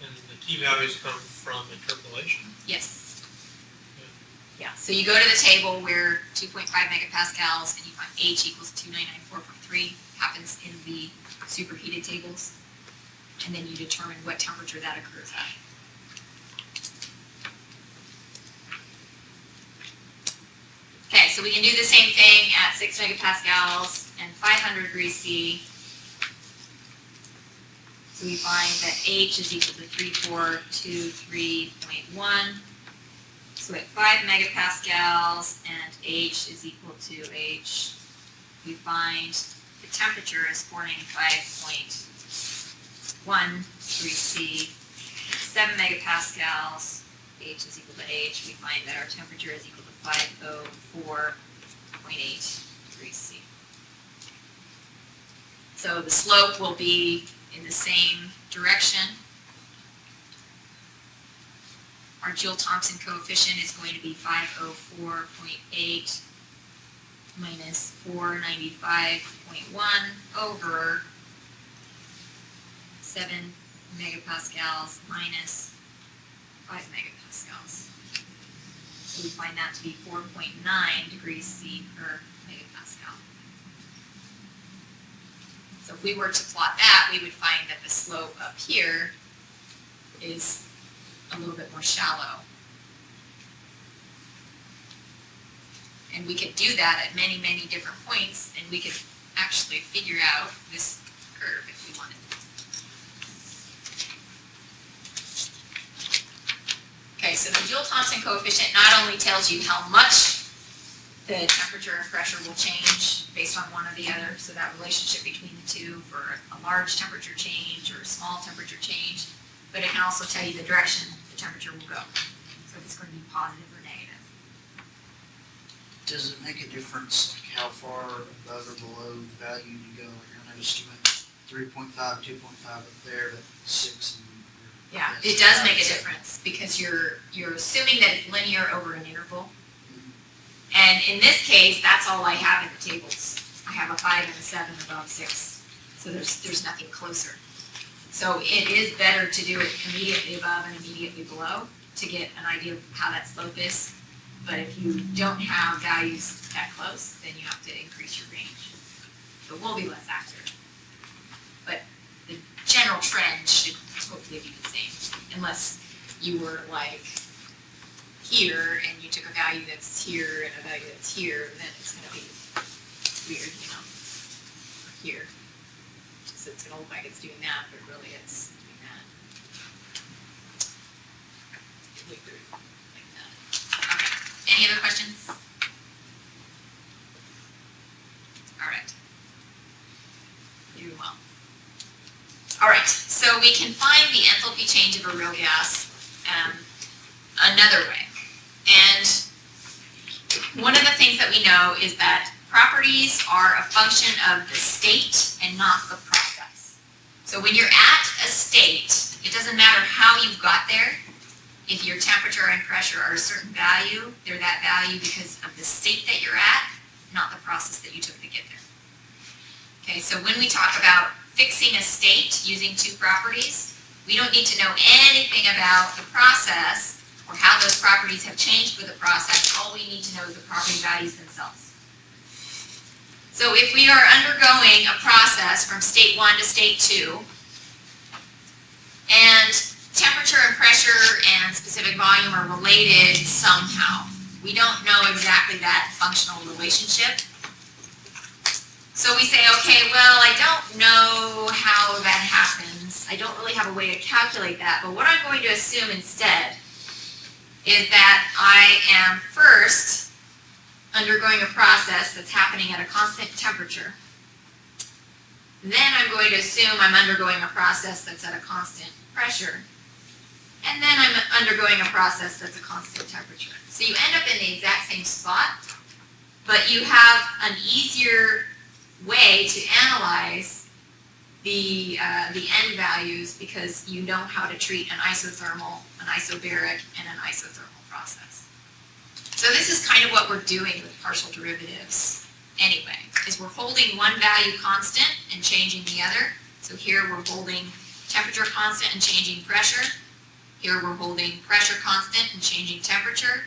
And the T values come from interpolation. Yes. Yeah, so you go to the table where 2.5 megapascals and you find H equals 2994.3, happens in the superheated tables, and then you determine what temperature that occurs at. Okay, so we can do the same thing at 6 megapascals and 500 degrees C. So we find that H is equal to 3423.1. So at 5 megapascals and H is equal to H, we find the temperature is 495.13 C. 7 megapascals, H is equal to H, we find that our temperature is equal to 504.8 degrees C. So the slope will be in the same direction. our Joule-Thomson coefficient is going to be 504.8 minus 495.1 over 7 megapascals minus 5 megapascals. So we find that to be 4.9 degrees C per megapascal. So if we were to plot that, we would find that the slope up here is a little bit more shallow. And we could do that at many, many different points, and we could actually figure out this curve if we wanted. Okay, so the Joule-Thomson coefficient not only tells you how much the temperature and pressure will change based on one or the other, so that relationship between the two for a large temperature change or a small temperature change, but it can also tell you the direction the temperature will go. So if it's going to be positive or negative. Does it make a difference like how far above or below the value you go? Like I noticed you went 3.5, 2.5 up there, but 6 and Yeah, it does make a difference because you're assuming that it's linear over an interval. And in this case, that's all I have in the tables. I have a 5 and a 7 above 6. So there's nothing closer. So it is better to do it immediately above and immediately below to get an idea of how that slope is. But if you don't have values that close, then you have to increase your range. So it will be less accurate. But the general trend should hopefully be the same, unless you were like here and you took a value that's here and a value that's here, then it's going to be weird, you know, or here. So it's going to look like it's doing that, but really it's doing that. Like that. Okay. Any other questions? All right. You do well. All right, so we can find the enthalpy change of a real gas another way. And one of the things that we know is that properties are a function of the state and not the process. So when you're at a state, it doesn't matter how you got there. If your temperature and pressure are a certain value, they're that value because of the state that you're at, not the process that you took to get there. Okay, so when we talk about fixing a state using two properties, we don't need to know anything about the process or how those properties have changed with the process. All we need to know is the property values themselves. So if we are undergoing a process from state 1 to state 2, and temperature and pressure and specific volume are related somehow, we don't know exactly that functional relationship. So we say, okay, well, I don't know how that happens. I don't really have a way to calculate that, but what I'm going to assume instead is that I am first undergoing a process that's happening at a constant temperature. Then I'm going to assume I'm undergoing a process that's at a constant pressure. And then I'm undergoing a process that's a constant temperature. So you end up in the exact same spot, but you have an easier way to analyze the end values because you know how to treat an isothermal, an isobaric, and an isothermal process. So this is kind of what we're doing with partial derivatives anyway, is we're holding one value constant and changing the other. So here we're holding temperature constant and changing pressure. Here we're holding pressure constant and changing temperature.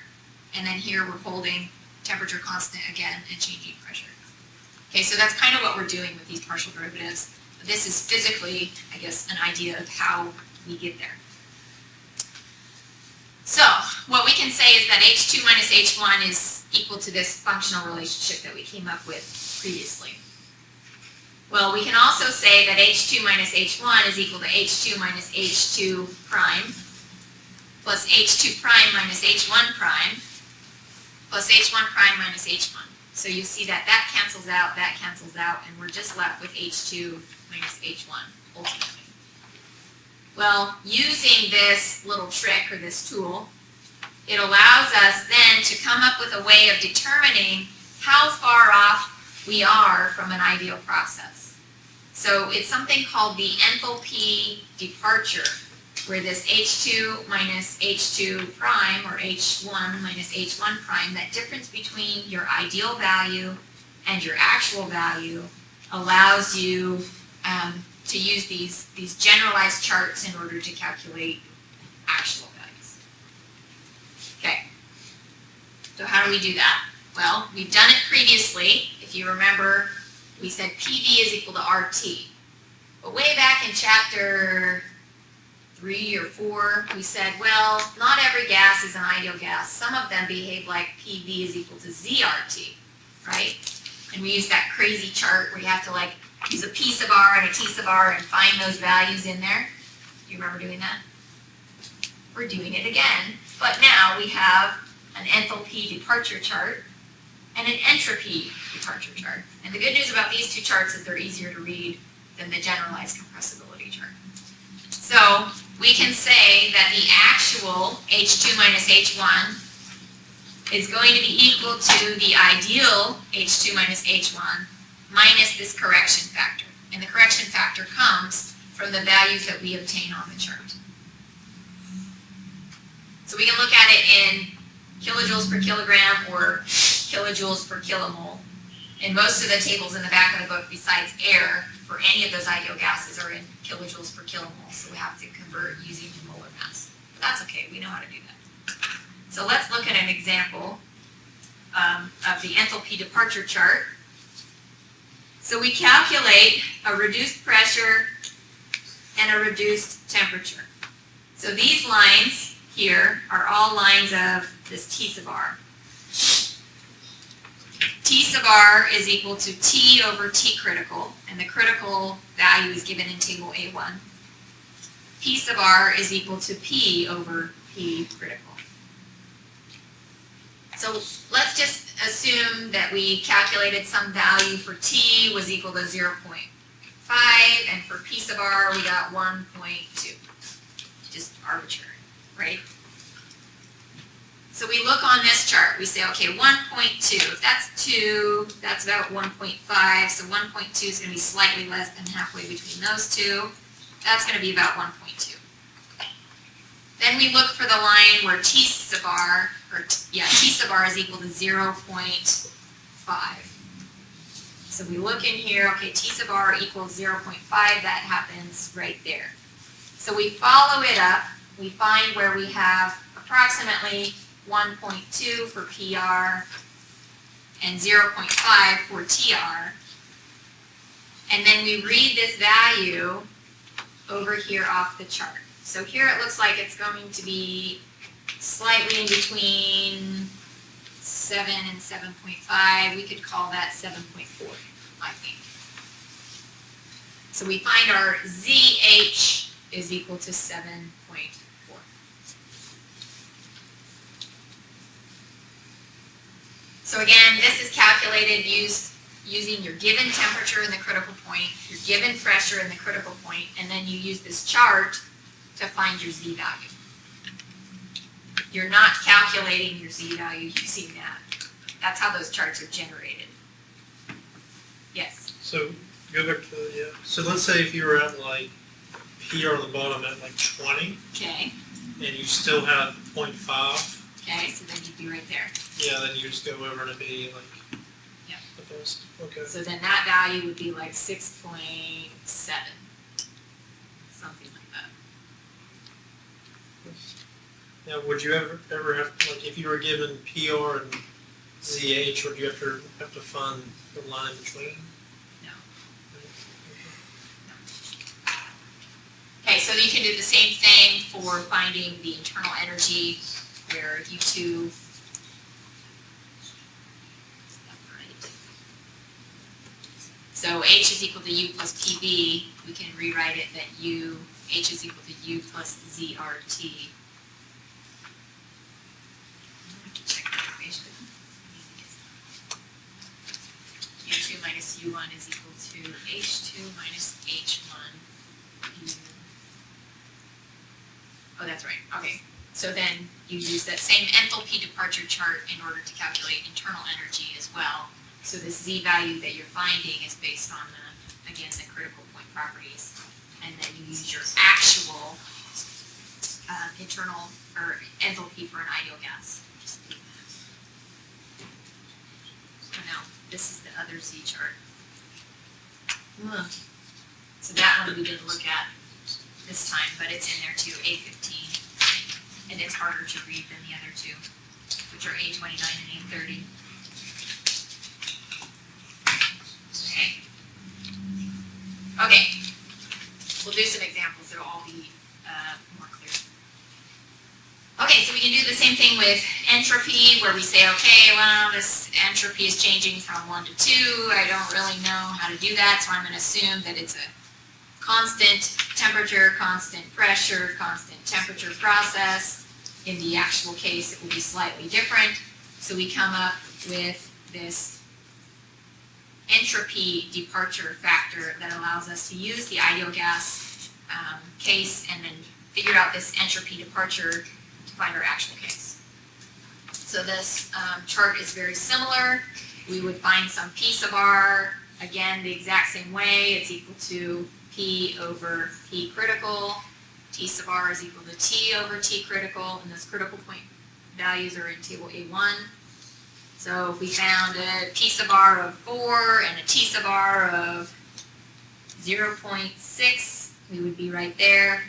And then here we're holding temperature constant again and changing pressure. Okay, so that's kind of what we're doing with these partial derivatives. But this is physically, I guess, an idea of how we get there. So what we can say is that H2 minus H1 is equal to this functional relationship that we came up with previously. Well, we can also say that H2 minus H1 is equal to H2 minus H2 prime plus H2 prime minus H1 prime plus H1 prime minus H1. So you see that that cancels out, and we're just left with H2 minus H1 ultimately. Well, using this little trick or this tool, it allows us then to come up with a way of determining how far off we are from an ideal process. So it's something called the enthalpy departure. where this H2 minus H2 prime, or H1 minus H1 prime, that difference between your ideal value and your actual value allows you to use these generalized charts in order to calculate actual values. Okay, so how do we do that? Well, we've done it previously. If you remember, we said PV is equal to RT. But way back in chapter 3 or 4, we said, well, not every gas is an ideal gas. Some of them behave like PV is equal to ZRT, right? And we use that crazy chart where you have to like use a P sub R and a T sub R and find those values in there. Do you remember doing that? We're doing it again, but now we have an enthalpy departure chart and an entropy departure chart. And the good news about these two charts is they're easier to read than the generalized compressibility chart. So we can say that the actual H2 minus H1 is going to be equal to the ideal H2 minus H1 minus this correction factor. And the correction factor comes from the values that we obtain on the chart. So we can look at it in kilojoules per kilogram or kilojoules per kilomole. And most of the tables in the back of the book, besides air, for any of those ideal gases are in kilojoules per kilomole. So we have to convert using the molar mass. But that's okay, we know how to do that. So let's look at an example of the enthalpy departure chart. So we calculate a reduced pressure and a reduced temperature. So these lines here are all lines of this T sub R. T sub R is equal to T over T critical, and the critical value is given in table A1. P sub R is equal to P over P critical. So let's just assume that we calculated some value for T was equal to 0.5, and for P sub R we got 1.2. Just arbitrary, right? So we look on this chart, we say, okay, 1.2, if that's 2, that's about 1.5, so 1.2 is going to be slightly less than halfway between those two. That's going to be about 1.2. Then we look for the line where T sub R, T sub R is equal to 0.5. So we look in here, okay, T sub R equals 0.5, that happens right there. So we follow it up, we find where we have approximately 1.2 for PR and 0.5 for TR. And then we read this value over here off the chart. So here it looks like it's going to be slightly in between 7 and 7.5. We could call that 7.4, I think. So we find our ZH is equal to 7.4. So again, this is calculated using your given temperature in the critical point, your given pressure in the critical point, and then you use this chart to find your Z value. You're not calculating your Z value using that. That's how those charts are generated. Yes? So go back to so let's say if you were at like PR on the bottom at like 20, Okay. and you still have 0.5. Okay, so then you'd be right there. Yeah, then you just go over and it'd be like. Yep. Okay. So then that value would be like 6.7. Something like that. Now, would you ever have, like, if you were given PR and ZH, would you have to find the line between? No. Okay, so you can do the same thing for finding the internal energy, where you two. So H is equal to U plus PV. We can rewrite it that H is equal to U plus ZRT. Check the equation. U2 minus U1 is equal to H2 minus H1. Oh, that's right. Okay. So then you use that same enthalpy departure chart in order to calculate internal energy as well. So this Z value that you're finding is based on again, the critical point properties. And then you use your actual internal, or enthalpy for an ideal gas. So now, this is the other Z chart. So that one we didn't look at this time, but it's in there too, A15. And it's harder to read than the other two, which are A29 and A30. Okay, we'll do some examples that'll all be more clear. Okay, so we can do the same thing with entropy, where we say, okay, well, this entropy is changing from 1 to 2. I don't really know how to do that, so I'm going to assume that it's a constant temperature, constant pressure, constant temperature process. In the actual case, it will be slightly different. So we come up with this entropy departure factor that allows us to use the ideal gas case and then figure out this entropy departure to find our actual case. So this chart is very similar. We would find some P sub r, again, the exact same way. It's equal to P over P critical. T sub r is equal to T over T critical, and those critical point values are in table A1. So if we found a P sub r of 4 and a T sub r of 0.6, we would be right there.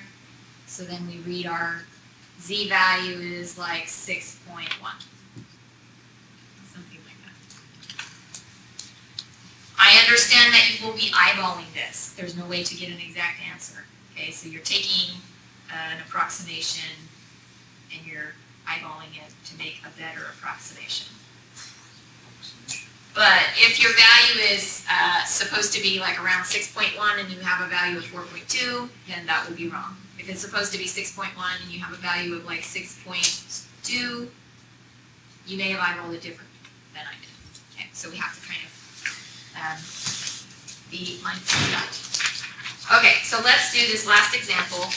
So then we read our Z value is like 6.1. Something like that. I understand that you will be eyeballing this. There's no way to get an exact answer. Okay, so you're taking an approximation and you're eyeballing it to make a better approximation. But if your value is supposed to be like around 6.1 and you have a value of 4.2, then that will be wrong. If it's supposed to be 6.1 and you have a value of like 6.2, you may have eyeballed it different than I did. Okay, so we have to kind of be mindful of that. Okay, so let's do this last example.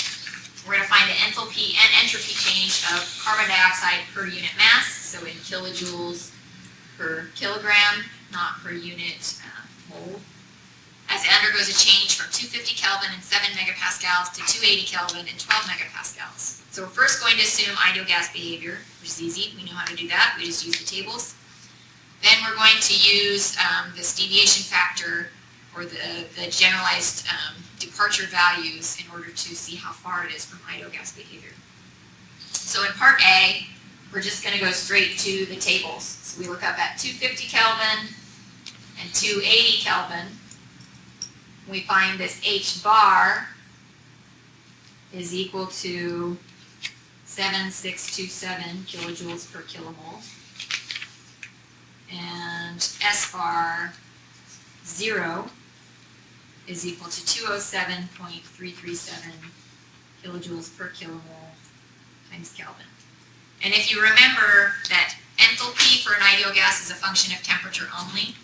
We're going to find the enthalpy and entropy change of carbon dioxide per unit mass, so in kilojoules per kilogram, not per unit mole, as it undergoes a change from 250 Kelvin and 7 megapascals to 280 Kelvin and 12 megapascals. So we're first going to assume ideal gas behavior, which is easy. We know how to do that. We just use the tables. Then we're going to use this deviation factor, or the generalized departure values, in order to see how far it is from ideal gas behavior. So in part A, we're just going to go straight to the tables. So we look up at 250 Kelvin and 280 Kelvin. We find this H bar is equal to 7627 kilojoules per kilomole. And S bar 0 is equal to 207.337 kilojoules per kilomole times Kelvin. And if you remember that enthalpy for an ideal gas is a function of temperature only,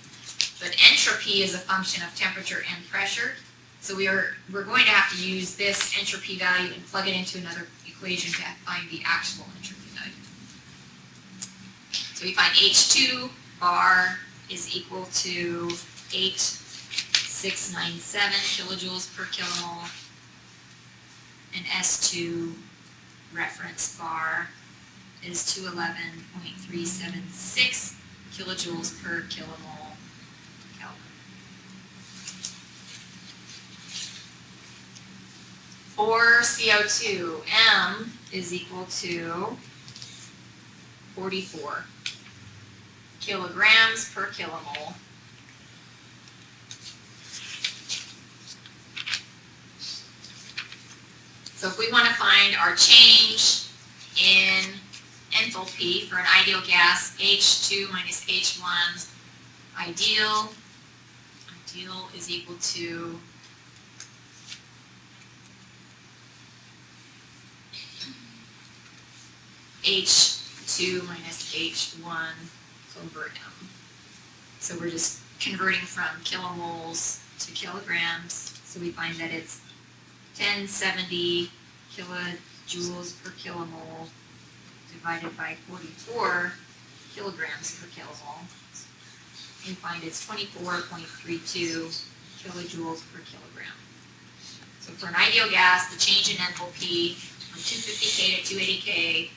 but entropy is a function of temperature and pressure. So we're going to have to use this entropy value and plug it into another equation to find the actual entropy value. So we find H2 bar is equal to 8,697 kilojoules per kilomole, and S2 reference bar is 211.376 kilojoules per kilomole Kelvin. For CO2, M is equal to 44 kilograms per kilomole. So if we want to find our change in enthalpy for an ideal gas, H2 minus H1, ideal is equal to H2 minus H1 over M. So we're just converting from kilomoles to kilograms. So we find that it's 1070 kilojoules per kilomole divided by 44 kilograms per kilomole. You find it's 24.32 kilojoules per kilogram. So for an ideal gas, the change in enthalpy from 250K to 280K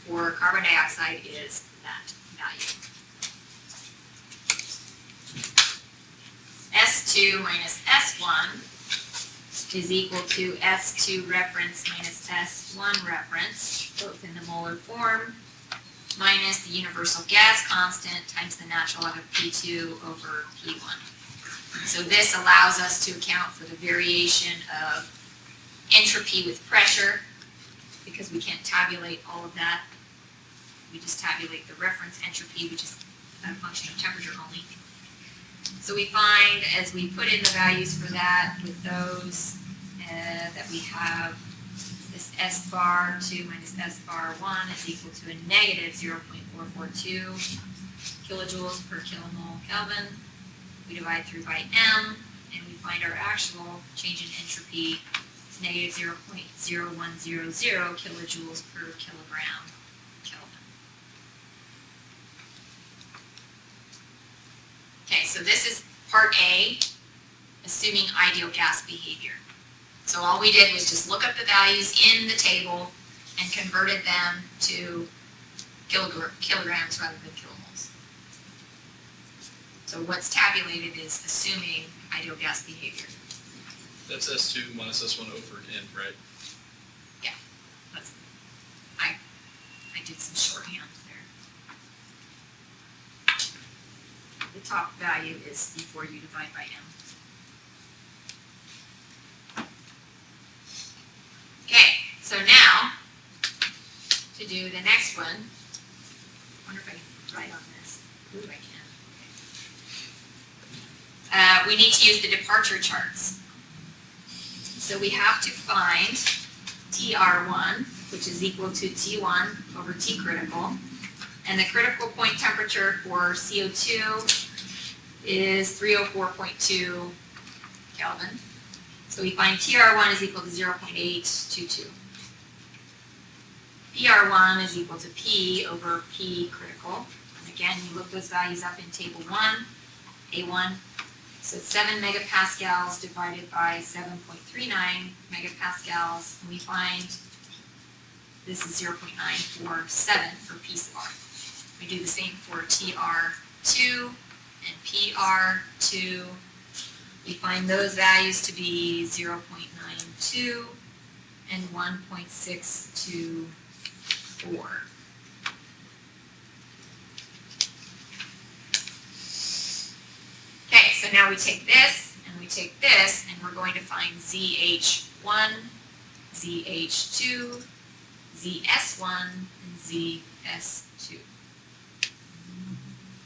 for carbon dioxide is that value. S2 minus S1 is equal to S2 reference minus S1 reference, both in the molar form, minus the universal gas constant times the natural log of P2 over P1. So this allows us to account for the variation of entropy with pressure, because we can't tabulate all of that. We just tabulate the reference entropy, which is a function of temperature only. So we find, as we put in the values for that, with those, that we have this S bar 2 minus S bar 1 is equal to a negative 0.442 kilojoules per kilomole Kelvin. We divide through by M, and we find our actual change in entropy is negative 0.0100 kilojoules per kilogram Kelvin. Okay, so this is part A, assuming ideal gas behavior. So all we did was just look up the values in the table and converted them to kilograms rather than kilomoles. So what's tabulated is assuming ideal gas behavior. That's S2 minus S1 over N, right? Yeah, that's, I did some shorthand there. The top value is before you divide by M. Okay, so now, to do the next one, I wonder if I can write on this. Ooh, I can. We need to use the departure charts. So we have to find TR1, which is equal to T1 over T critical. And the critical point temperature for CO2 is 304.2 Kelvin. So we find TR1 is equal to 0.822. PR1 is equal to P over P critical. And again, you look those values up in table 1, A1. So 7 megapascals divided by 7.39 megapascals. And we find this is 0.947 for P star. We do the same for TR2 and PR2. We find those values to be 0.92 and 1.624. Okay, so now we take this and we take this and we're going to find ZH1, ZH2, ZS1, and ZS2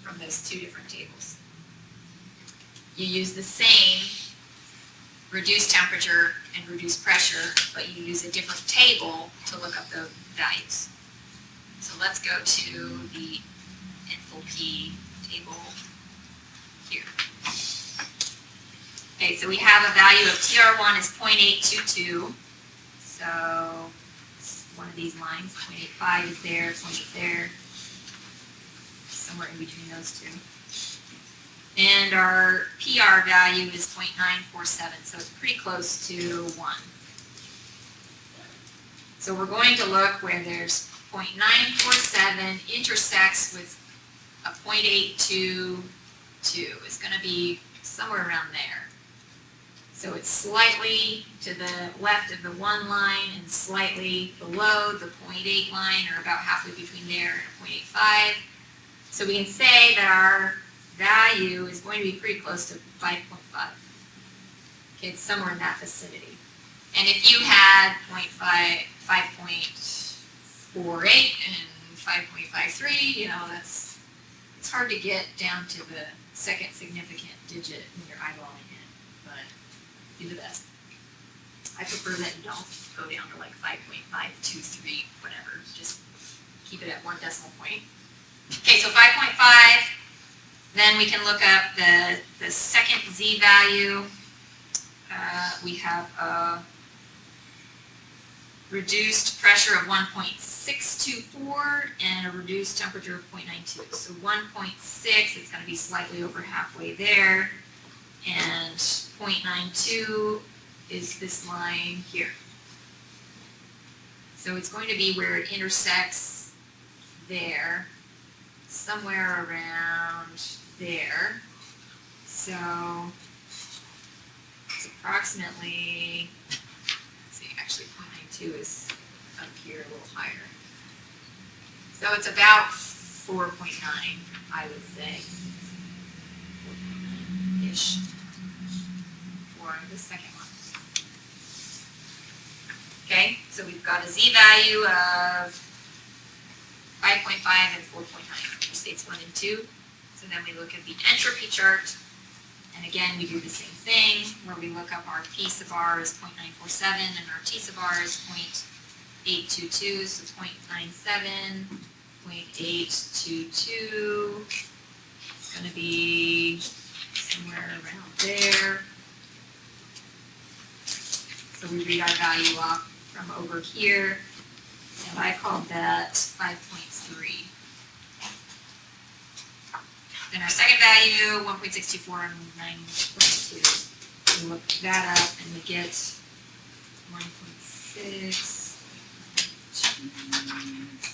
from those two different tables. You use the same reduced temperature and reduced pressure, but you use a different table to look up the values. So let's go to the enthalpy table here. Okay, so we have a value of TR1 is 0.822. So one of these lines, 0.85 is there, 0.8 there, somewhere in between those two. And our PR value is 0.947, so it's pretty close to 1. So we're going to look where there's 0.947 intersects with a 0.822. It's going to be somewhere around there. So it's slightly to the left of the 1 line and slightly below the 0.8 line, or about halfway between there and 0.85. So we can say that our value is going to be pretty close to 5.5. Okay, it's somewhere in that vicinity. And if you had 5.48 and 5.53, you know, it's hard to get down to the second significant digit when you're eyeballing it, but do the best. I prefer that you don't go down to like 5.523, whatever, just keep it at 1 decimal point. Okay, so 5.5. Then we can look up the second Z value. We have a reduced pressure of 1.624 and a reduced temperature of 0.92. So 1.6 is going to be slightly over halfway there, and 0.92 is this line here. So it's going to be where it intersects there, somewhere around there. So it's approximately, let's see, actually 0.92 is up here a little higher. So it's about 4.9, I would say. 4.9-ish for the second one. Okay, so we've got a z-value of 5.5 and 4.9 for states 1 and 2. So then we look at the entropy chart, and again we do the same thing, where we look up our P sub r is 0.947 and our T sub r is 0.822, so 0.97, 0.822, it's going to be somewhere around there. So we read our value off from over here, and I called that 5.3. Then our second value, 1.624 and 9.2. We look that up and we get 1.6,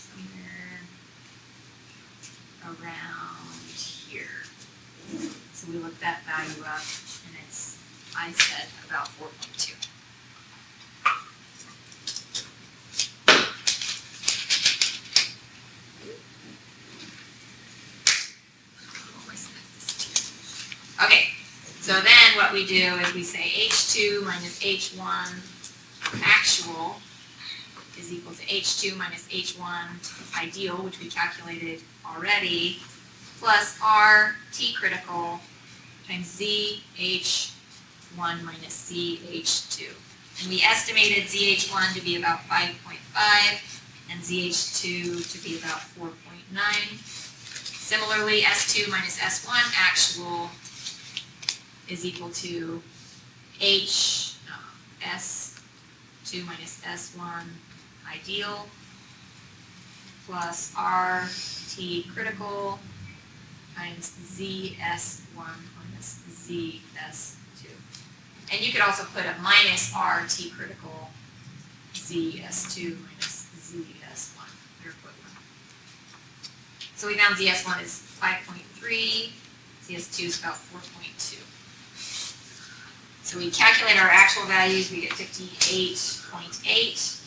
somewhere around here. So we look that value up and it's, I said, about 4.2. Okay, so then what we do is we say H2 minus H1 actual is equal to H2 minus H1 ideal, which we calculated already, plus R T critical times ZH1 minus ZH2. And we estimated ZH1 to be about 5.5 and ZH2 to be about 4.9. Similarly, S2 minus S1 actual is equal to S2 minus S1 ideal plus RT critical times ZS1 minus ZS2. And you could also put a minus RT critical ZS2 minus ZS1, their equivalent. So we found ZS1 is 5.3, ZS2 is about 4.2. So we calculate our actual values, we get 58.8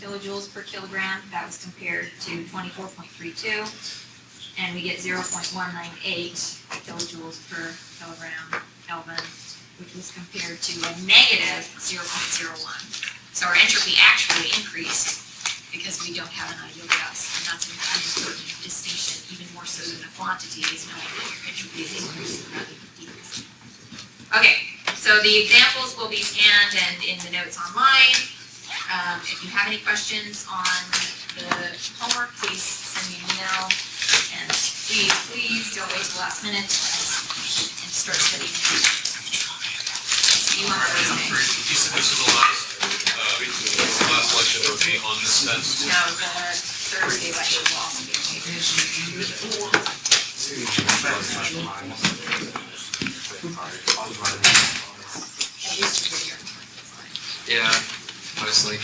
kilojoules per kilogram. That was compared to 24.32. And we get 0.198 kilojoules per kilogram Kelvin, which was compared to a negative 0.01. So our entropy actually increased because we don't have an ideal gas. And that's an important distinction, even more so than the quantity, is knowing that your entropy is increasing rather than decreasing. Okay. So the examples will be scanned and in the notes online. If you have any questions on the homework, please send me an email. And please don't wait till the last minute and start studying. See you on Thursday. You said this is the last lecture that will be on this test? No, the Thursday lecture will also be on Yeah, mostly.